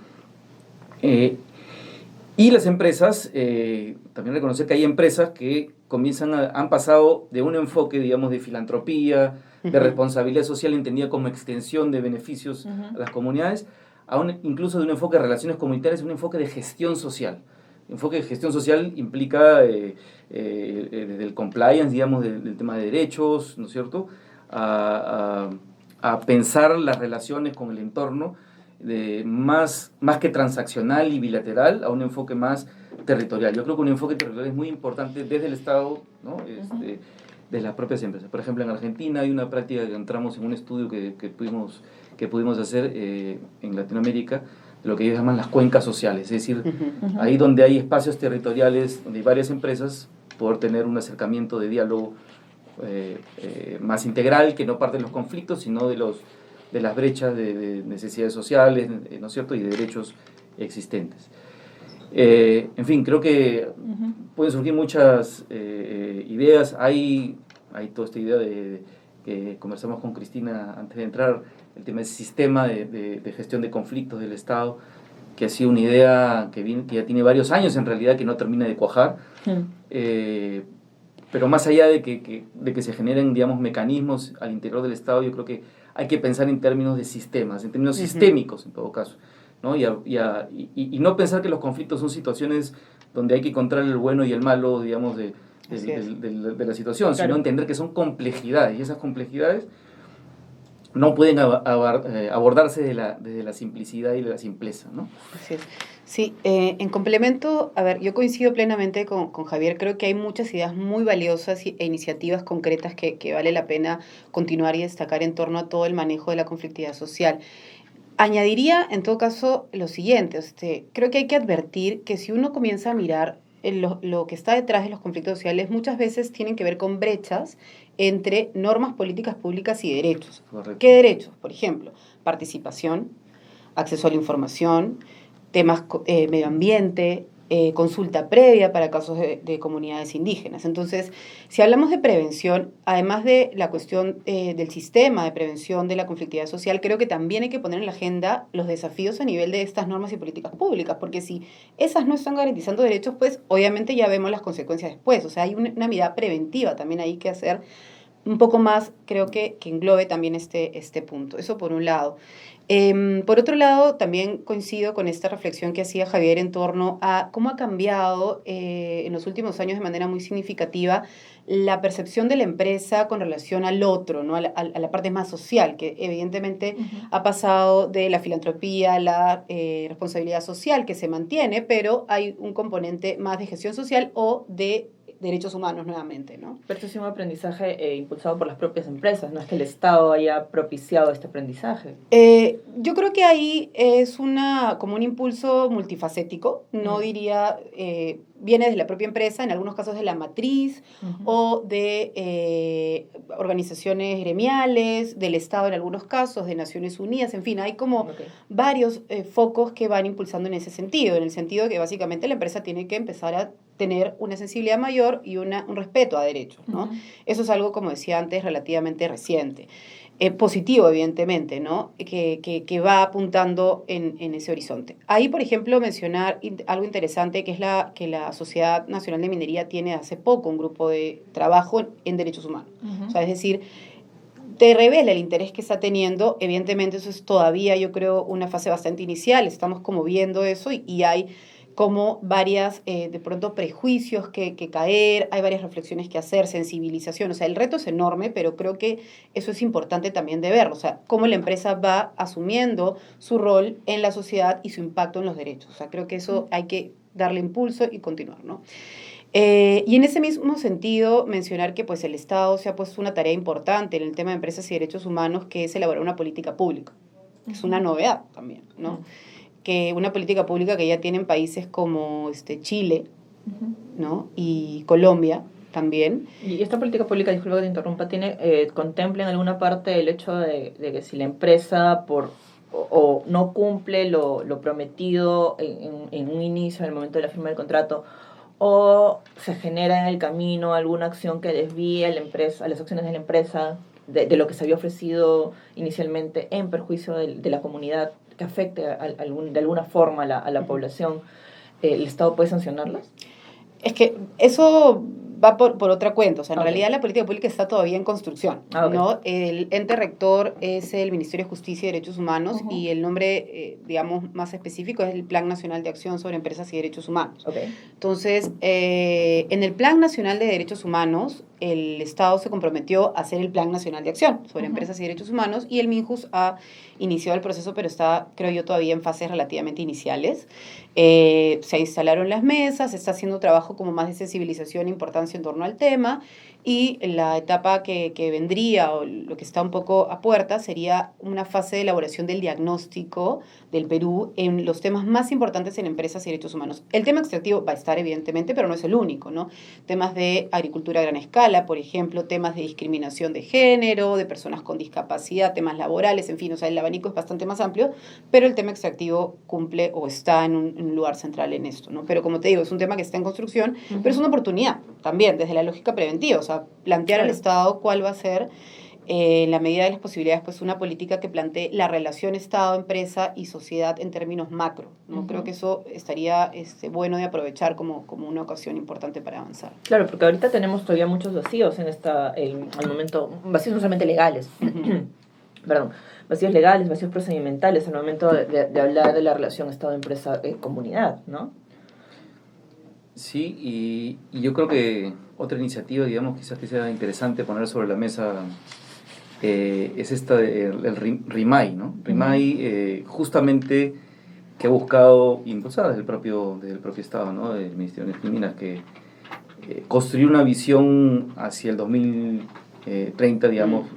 S10: Y las empresas, también reconocer que hay empresas que han pasado de un enfoque, digamos, de filantropía, de responsabilidad social entendida como extensión de beneficios a las comunidades, incluso de un enfoque de relaciones comunitarias, un enfoque de gestión social. El enfoque de gestión social implica desde el compliance, digamos, del tema de derechos, ¿no es cierto?, a pensar las relaciones con el entorno más que transaccional y bilateral a un enfoque más territorial. Yo creo que un enfoque territorial es muy importante desde el Estado, ¿no? De las propias empresas. Por ejemplo, en Argentina hay una práctica que entramos en un estudio que pudimos hacer en Latinoamérica, de lo que ellos llaman las cuencas sociales, es decir, ahí donde hay espacios territoriales, donde hay varias empresas, poder tener un acercamiento de diálogo más integral, que no parte de los conflictos, sino de las brechas de necesidades sociales, ¿no es cierto?, y de derechos existentes. En fin, creo que pueden surgir muchas ideas. Hay toda esta idea que conversamos con Cristina antes de entrar, el tema del sistema de gestión de conflictos del Estado, que ha sido una idea que ya tiene varios años en realidad, que no termina de cuajar. Pero más allá de que se generen, digamos, mecanismos al interior del Estado, yo creo que hay que pensar en términos de sistemas, en términos sistémicos en todo caso, ¿no? Y no pensar que los conflictos son situaciones donde hay que encontrar el bueno y el malo, digamos, de de la situación,
S3: Claro.
S10: sino entender que son complejidades, y esas complejidades no pueden abordarse desde la simplicidad y de la simpleza, ¿no?
S9: Así es. Sí, en complemento, a ver, yo coincido plenamente con Javier, creo que hay muchas ideas muy valiosas e iniciativas concretas que vale la pena continuar y destacar en torno a todo el manejo de la conflictividad social. Añadiría, en todo caso, lo siguiente, creo que hay que advertir que si uno comienza a mirar lo que está detrás de los conflictos sociales, muchas veces tienen que ver con brechas entre normas políticas públicas y derechos.
S10: Correcto.
S9: ¿Qué derechos? Por ejemplo, participación, acceso a la información, temas medio ambiente, consulta previa para casos de comunidades indígenas. Entonces, si hablamos de prevención, además de la cuestión del sistema de prevención de la conflictividad social, creo que también hay que poner en la agenda los desafíos a nivel de estas normas y políticas públicas, porque si esas no están garantizando derechos, pues obviamente ya vemos las consecuencias después. O sea, hay una mirada preventiva también hay que hacer un poco más, creo que englobe también este punto. Eso por un lado. Por otro lado, también coincido con esta reflexión que hacía Javier en torno a cómo ha cambiado en los últimos años de manera muy significativa la percepción de la empresa con relación al otro, ¿no? a la parte más social, que evidentemente ha pasado de la filantropía a la responsabilidad social, que se mantiene, pero hay un componente más de gestión social o de derechos humanos nuevamente, ¿no?
S3: Pero esto es un aprendizaje impulsado por las propias empresas, no es que el Estado haya propiciado este aprendizaje.
S9: Yo creo que ahí es como un impulso multifacético, no diría, viene de la propia empresa, en algunos casos de la matriz o de organizaciones gremiales, del Estado en algunos casos, de Naciones Unidas, en fin, hay como varios focos que van impulsando en ese sentido, en el sentido de que básicamente la empresa tiene que empezar a tener una sensibilidad mayor y un respeto a derechos, ¿no? Eso es algo, como decía antes, relativamente reciente. Positivo, evidentemente, ¿no? Que va apuntando en ese horizonte. Ahí, por ejemplo, mencionar algo interesante, que es que la Sociedad Nacional de Minería tiene hace poco un grupo de trabajo en derechos humanos. O sea, es decir, te revela el interés que está teniendo. Evidentemente, eso es todavía, yo creo, una fase bastante inicial. Estamos como viendo eso y hay como varias, de pronto, prejuicios que caer, hay varias reflexiones que hacer, sensibilización. O sea, el reto es enorme, pero creo que eso es importante también de verlo. O sea, cómo la empresa va asumiendo su rol en la sociedad y su impacto en los derechos. O sea, creo que eso hay que darle impulso y continuar, ¿no? Y en ese mismo sentido, mencionar que pues, el Estado se ha puesto una tarea importante en el tema de empresas y derechos humanos, que es elaborar una política pública. Es una novedad también, ¿no? Que una política pública que ya tienen países como Chile, ¿no? Y Colombia también.
S3: Y esta política pública, disculpa que te interrumpa, contempla en alguna parte el hecho de que si la empresa o no cumple lo prometido en un inicio, en el momento de la firma del contrato, o se genera en el camino alguna acción que desvíe a la empresa, a las acciones de la empresa de lo que se había ofrecido inicialmente en perjuicio de la comunidad, que afecte de alguna forma a la población, ¿el Estado puede sancionarlas?
S9: Es que eso va por otra cuenta. O sea, en realidad la política pública está todavía en construcción, ¿no? El ente rector es el Ministerio de Justicia y Derechos Humanos y el nombre, digamos, más específico es el Plan Nacional de Acción sobre Empresas y Derechos Humanos. Entonces, en el Plan Nacional de Derechos Humanos, el Estado se comprometió a hacer el Plan Nacional de Acción sobre Empresas y Derechos Humanos y el MINJUS ha iniciado el proceso, pero está, creo yo, todavía en fases relativamente iniciales. Se instalaron las mesas, se está haciendo trabajo como más de sensibilización e importancia en torno al tema y la etapa que vendría o lo que está un poco a puerta sería una fase de elaboración del diagnóstico del Perú en los temas más importantes en empresas y derechos humanos. El tema extractivo va a estar evidentemente, pero no es el único, ¿no? Temas de agricultura a gran escala, por ejemplo, temas de discriminación de género, de personas con discapacidad, temas laborales, en fin, o sea, el abanico es bastante más amplio, pero el tema extractivo cumple o está en un lugar central en esto, ¿no? Pero como te digo, es un tema que está en construcción, pero es una oportunidad también, desde la lógica preventiva, o sea, plantear al Estado cuál va a ser, en la medida de las posibilidades, pues una política que plantee la relación Estado, empresa y sociedad en términos macro, ¿no? Creo que eso estaría bueno de aprovechar como una ocasión importante para avanzar.
S3: Claro, porque ahorita tenemos todavía muchos vacíos en al momento, vacíos no solamente legales, perdón, vacíos legales, vacíos procedimentales al momento de hablar de la relación Estado-empresa-comunidad, ¿no?
S10: Sí, y yo creo que otra iniciativa, digamos, quizás que sea interesante poner sobre la mesa es esta del RIMAI, ¿no? RIMAI justamente que ha buscado, impulsada desde el propio Estado, ¿no? Del Ministerio de Minas, que construir una visión hacia el 2030, digamos,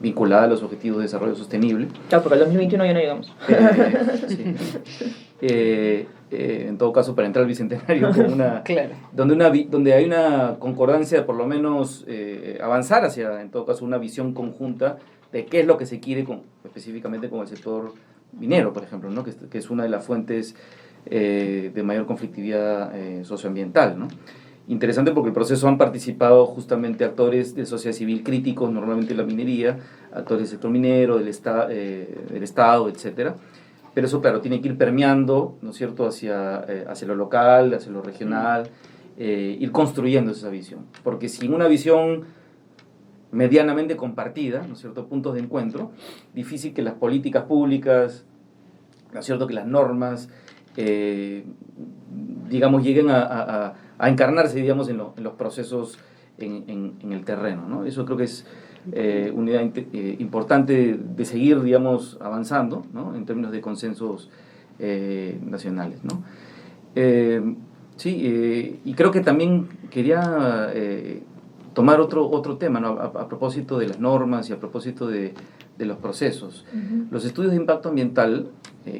S10: vinculada a los objetivos de desarrollo sostenible.
S3: Claro, porque al 2021 ya no llegamos.
S10: Sí. En todo caso, para entrar al Bicentenario, con una,
S9: Claro.
S10: donde hay una concordancia, por lo menos avanzar hacia, en todo caso, una visión conjunta de qué es lo que se quiere específicamente con el sector minero, por ejemplo, ¿no? que es una de las fuentes de mayor conflictividad socioambiental, ¿no? Interesante porque el proceso han participado justamente actores de sociedad civil críticos, normalmente la minería, actores del sector minero, del Estado, etcétera. Pero eso, claro, tiene que ir permeando, ¿no es cierto?, hacia lo local, hacia lo regional, ir construyendo esa visión. Porque sin una visión medianamente compartida, ¿no es cierto?, puntos de encuentro, difícil que las políticas públicas, ¿no es cierto?, que las normas, digamos, lleguen a encarnarse, digamos, en los procesos en el terreno, ¿no? Eso creo que es una idea importante de seguir, digamos, avanzando, ¿no?, en términos de consensos nacionales, ¿no? Y creo que también quería tomar otro tema, ¿no? A propósito de las normas y a propósito de los procesos. Los estudios de impacto ambiental,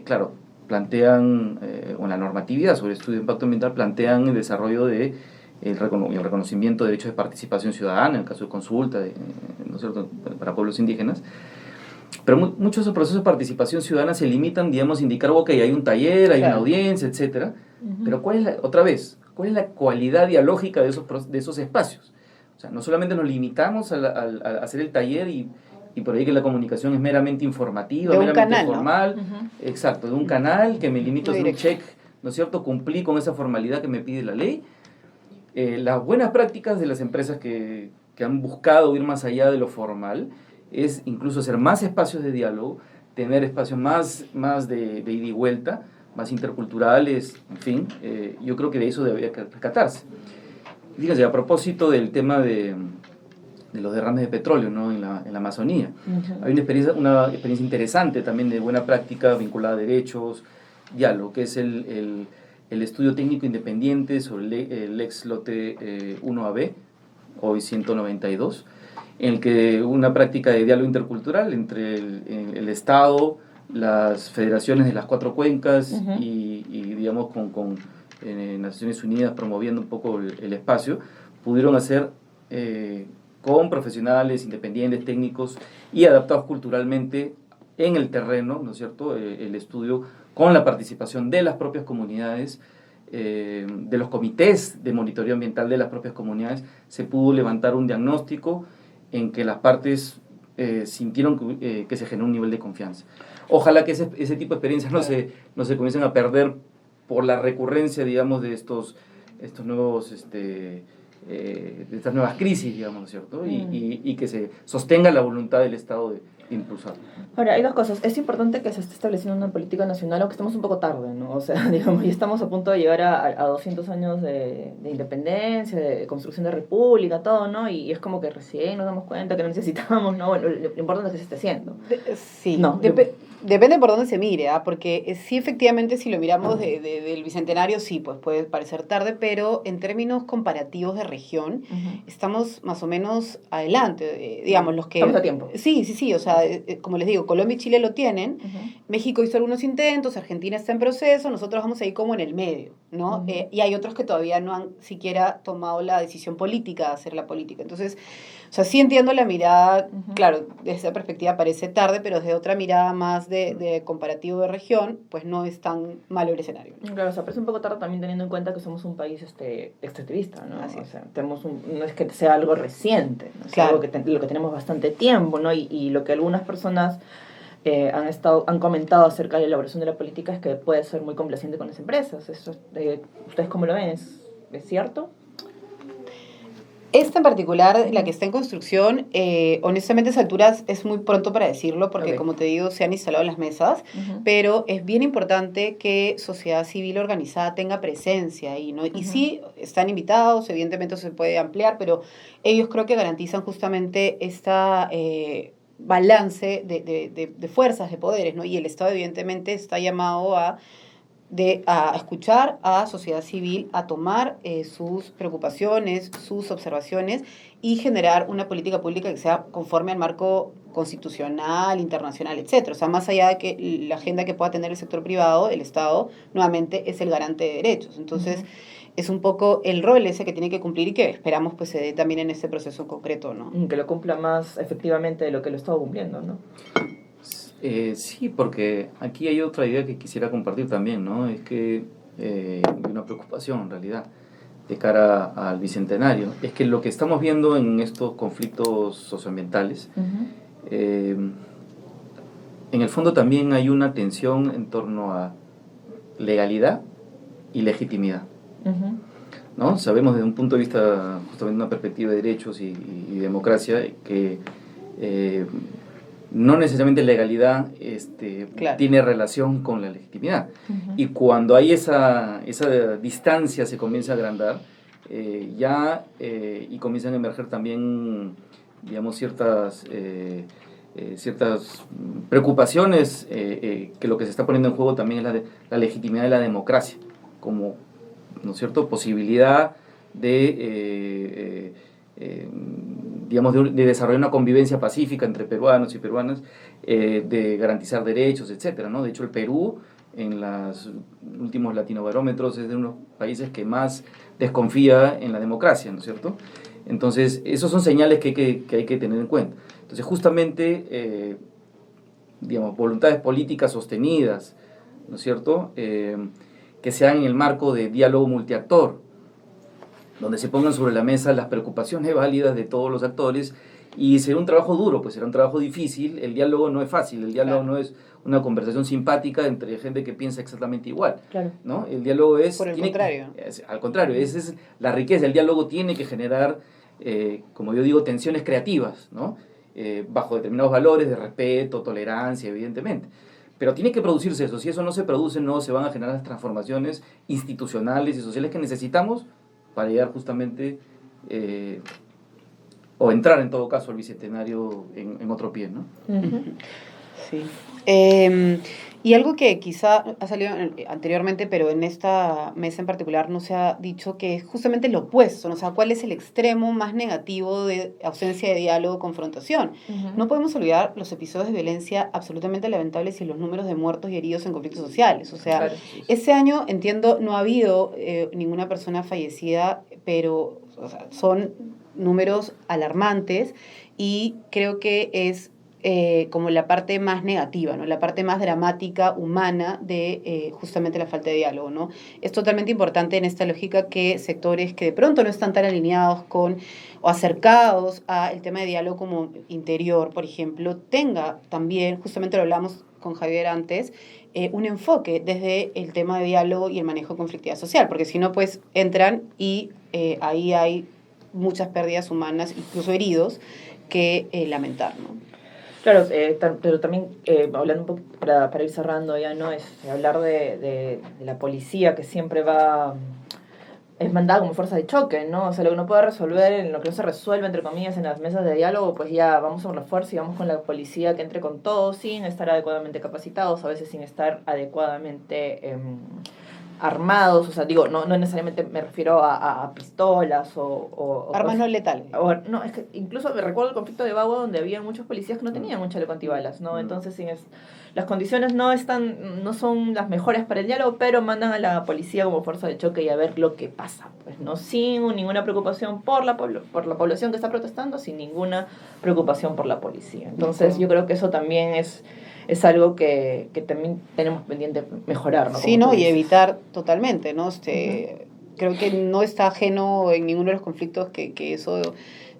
S10: claro, plantean, o la normatividad sobre estudios de impacto ambiental plantean el desarrollo de el reconocimiento de derechos de participación ciudadana, en el caso de consulta, ¿no es cierto?, para pueblos indígenas. Pero muchos de esos procesos de participación ciudadana se limitan, digamos, a indicar, ok, hay un taller, hay una audiencia, etcétera. Pero ¿cuál es la cualidad dialógica de esos espacios? O sea, no solamente nos limitamos a hacer el taller y por ahí que la comunicación es meramente informativa, meramente
S9: canal,
S10: formal,
S9: ¿no?
S10: Exacto, de un canal que me limito a hacer un check, ¿no es cierto?, cumplir con esa formalidad que me pide la ley. Las buenas prácticas de las empresas que han buscado ir más allá de lo formal es incluso hacer más espacios de diálogo, tener espacios más de ida y vuelta, más interculturales, en fin, yo creo que de eso debería rescatarse. Fíjense, a propósito del tema de los derrames de petróleo, ¿no?, en la Amazonía. Hay una experiencia interesante también de buena práctica vinculada a derechos, diálogo, que es el estudio técnico independiente sobre el ex lote 1AB, hoy 192, en el que una práctica de diálogo intercultural entre el Estado, las federaciones de las 4 cuencas y digamos, con Naciones Unidas promoviendo un poco el espacio, pudieron hacer con profesionales independientes, técnicos y adaptados culturalmente en el terreno, ¿no es cierto?, el estudio con la participación de las propias comunidades, de los comités de monitoreo ambiental de las propias comunidades, se pudo levantar un diagnóstico en que las partes sintieron que se generó un nivel de confianza. Ojalá que ese tipo de experiencias no se comiencen a perder por la recurrencia, digamos, de estos nuevos de estas nuevas crisis, digamos, ¿no es cierto? Y que se sostenga la voluntad del Estado de impulsarlo.
S3: Ahora, hay 2 cosas. Es importante que se esté estableciendo una política nacional, aunque estamos un poco tarde, ¿no? O sea, digamos, ya estamos a punto de llegar a 200 años de independencia, de construcción de república, todo, ¿no? Y es como que recién nos damos cuenta que no necesitamos, ¿no? Bueno, lo importante es que se esté haciendo.
S9: Sí,
S3: no,
S9: depende por dónde se mire, ¿ah? Porque sí, efectivamente, si lo miramos del Bicentenario, sí, pues puede parecer tarde, pero en términos comparativos de región, estamos más o menos adelante, digamos, los que...
S3: Estamos a tiempo.
S9: Sí, o sea, como les digo, Colombia y Chile lo tienen, México hizo algunos intentos, Argentina está en proceso, nosotros vamos ahí como en el medio, ¿no? Y hay otros que todavía no han siquiera tomado la decisión política de hacer la política. Entonces, o sea, sí entiendo la mirada, claro, desde esa perspectiva parece tarde, pero desde otra mirada más de comparativo de región, pues no es tan malo el escenario, ¿no?
S3: Claro, o sea, parece un poco tarde también teniendo en cuenta que somos un país extractivista, ¿no?
S9: Así
S3: o
S9: es.
S3: sea, no es que sea algo reciente, ¿no? Es
S9: Claro.
S3: algo lo que tenemos bastante tiempo, ¿no? Y lo que algunas personas han comentado acerca de la elaboración de la política es que puede ser muy complaciente con las empresas. Eso, ¿ustedes cómo lo ven? ¿Es cierto?
S9: Esta en particular, la que está en construcción, honestamente a esas alturas es muy pronto para decirlo, porque como te digo, se han instalado las mesas, pero es bien importante que sociedad civil organizada tenga presencia ahí, ¿no? Y sí, están invitados, evidentemente se puede ampliar, pero ellos creo que garantizan justamente esta balance de fuerzas, de poderes, ¿no? Y el Estado evidentemente está llamado a escuchar a sociedad civil, a tomar sus preocupaciones, sus observaciones y generar una política pública que sea conforme al marco constitucional, internacional, etcétera. O sea, más allá de que la agenda que pueda tener el sector privado, el Estado, nuevamente, es el garante de derechos. Entonces, es un poco el rol ese que tiene que cumplir y que esperamos pues se dé también en este proceso concreto, ¿no?
S3: Que lo cumpla más efectivamente de lo que lo está cumpliendo, ¿no?
S10: Sí, porque aquí hay otra idea que quisiera compartir también, ¿no? Es que hay una preocupación en realidad de cara al Bicentenario. Es que lo que estamos viendo en estos conflictos socioambientales, en el fondo también hay una tensión en torno a legalidad y legitimidad, ¿no? Sabemos desde un punto de vista, justamente una perspectiva de derechos y democracia, que no necesariamente legalidad tiene relación con la legitimidad. Y cuando hay esa distancia se comienza a agrandar, y comienzan a emerger también, digamos, ciertas preocupaciones, que lo que se está poniendo en juego también es la legitimidad de la democracia, como, ¿no es cierto?, posibilidad de desarrollar una convivencia pacífica entre peruanos y peruanas, de garantizar derechos, etcétera, ¿no? De hecho, el Perú, en los últimos latinobarómetros, es de unos países que más desconfía en la democracia, ¿no es cierto? Entonces, esos son señales que hay que tener en cuenta. Entonces, justamente, voluntades políticas sostenidas, ¿no es cierto?, que sean en el marco de diálogo multiactor, donde se pongan sobre la mesa las preocupaciones válidas de todos los actores, y será un trabajo duro, pues será un trabajo difícil. El diálogo no es fácil, el diálogo no es una conversación simpática entre gente que piensa exactamente igual, ¿no? El diálogo es... al contrario, esa es la riqueza. El diálogo tiene que generar, como yo digo, tensiones creativas, ¿no? Bajo determinados valores de respeto, tolerancia, evidentemente. Pero tiene que producirse eso. Si eso no se produce, no se van a generar las transformaciones institucionales y sociales que necesitamos para llegar justamente, o entrar en todo caso al Bicentenario en otro pie, ¿no?
S9: Sí. Y algo que quizá ha salido anteriormente, pero en esta mesa en particular no se ha dicho, que es justamente lo opuesto, ¿no? O sea, ¿cuál es el extremo más negativo de ausencia de diálogo, confrontación? No podemos olvidar los episodios de violencia absolutamente lamentables y los números de muertos y heridos en conflictos sociales. O sea, este año, entiendo, no ha habido ninguna persona fallecida, pero son números alarmantes, y creo que es como la parte más negativa, ¿no? La parte más dramática, humana de justamente la falta de diálogo, ¿no? Es totalmente importante en esta lógica que sectores que de pronto no están tan alineados con o acercados al tema de diálogo como Interior, por ejemplo, tenga también, justamente lo hablamos con Javier antes, un enfoque desde el tema de diálogo y el manejo de conflictividad social, porque si no, pues entran y ahí hay muchas pérdidas humanas, incluso heridos, que lamentar, ¿no?
S3: Claro, pero también, hablando un poco, para ir cerrando ya, ¿no? Es hablar de la policía, que siempre es mandada como fuerza de choque, ¿no? O sea, lo que no puede resolver, en lo que no se resuelve, entre comillas, en las mesas de diálogo, pues ya vamos a un refuerzo y vamos con la policía que entre con todo, sin estar adecuadamente capacitados, a veces sin estar adecuadamente armados. O sea, digo, no necesariamente me refiero a pistolas o
S9: armas no letales.
S3: No, es que incluso me recuerdo el conflicto de Bagua, donde había muchos policías que no tenían un chaleco antibalas, ¿no? Entonces, las condiciones no son las mejores para el diálogo, pero mandan a la policía como fuerza de choque y a ver lo que pasa, pues, ¿no? Sin ninguna preocupación por la población que está protestando, sin ninguna preocupación por la policía. Entonces, yo creo que eso también es algo que también tenemos pendiente mejorar, ¿no?
S9: Sí, ¿no? Y evitar totalmente, ¿no? Creo que no está ajeno en ninguno de los conflictos que eso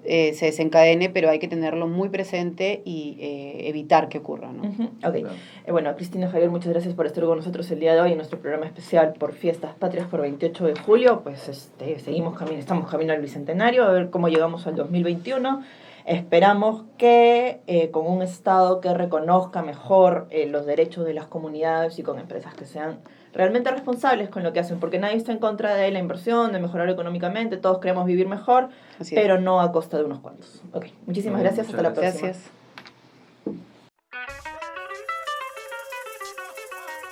S9: se desencadene, pero hay que tenerlo muy presente y evitar que ocurra, ¿no?
S3: Ok.
S10: Claro.
S3: Bueno, Cristina, Javier, muchas gracias por estar con nosotros el día de hoy en nuestro programa especial por Fiestas Patrias por 28 de julio. Pues estamos camino al Bicentenario, a ver cómo llegamos al 2021. Esperamos que con un Estado que reconozca mejor los derechos de las comunidades y con empresas que sean realmente responsables con lo que hacen, porque nadie está en contra de la inversión, de mejorar económicamente, todos queremos vivir mejor,
S9: Así es.
S3: pero no a costa de unos cuantos. Ok, muchísimas
S10: Bueno,
S3: gracias,
S10: muchas
S3: hasta la próxima.
S9: Gracias.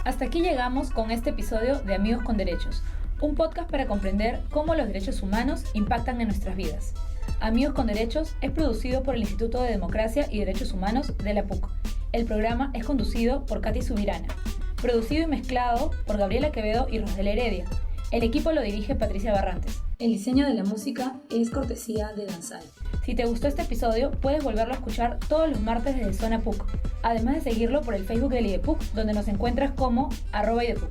S1: Hasta aquí llegamos con este episodio de Amigos con Derechos, un podcast para comprender cómo los derechos humanos impactan en nuestras vidas. Amigos con Derechos es producido por el Instituto de Democracia y Derechos Humanos de la PUC. El programa es conducido por Katy Subirana. Producido y mezclado por Gabriela Quevedo y Rosdela Heredia. El equipo lo dirige Patricia Barrantes. El diseño de la música es cortesía de Danzai. Si te gustó este episodio, puedes volverlo a escuchar todos los martes desde Zona PUC. Además de seguirlo por el Facebook del IDEPUC, donde nos encuentras como @IDEPUC.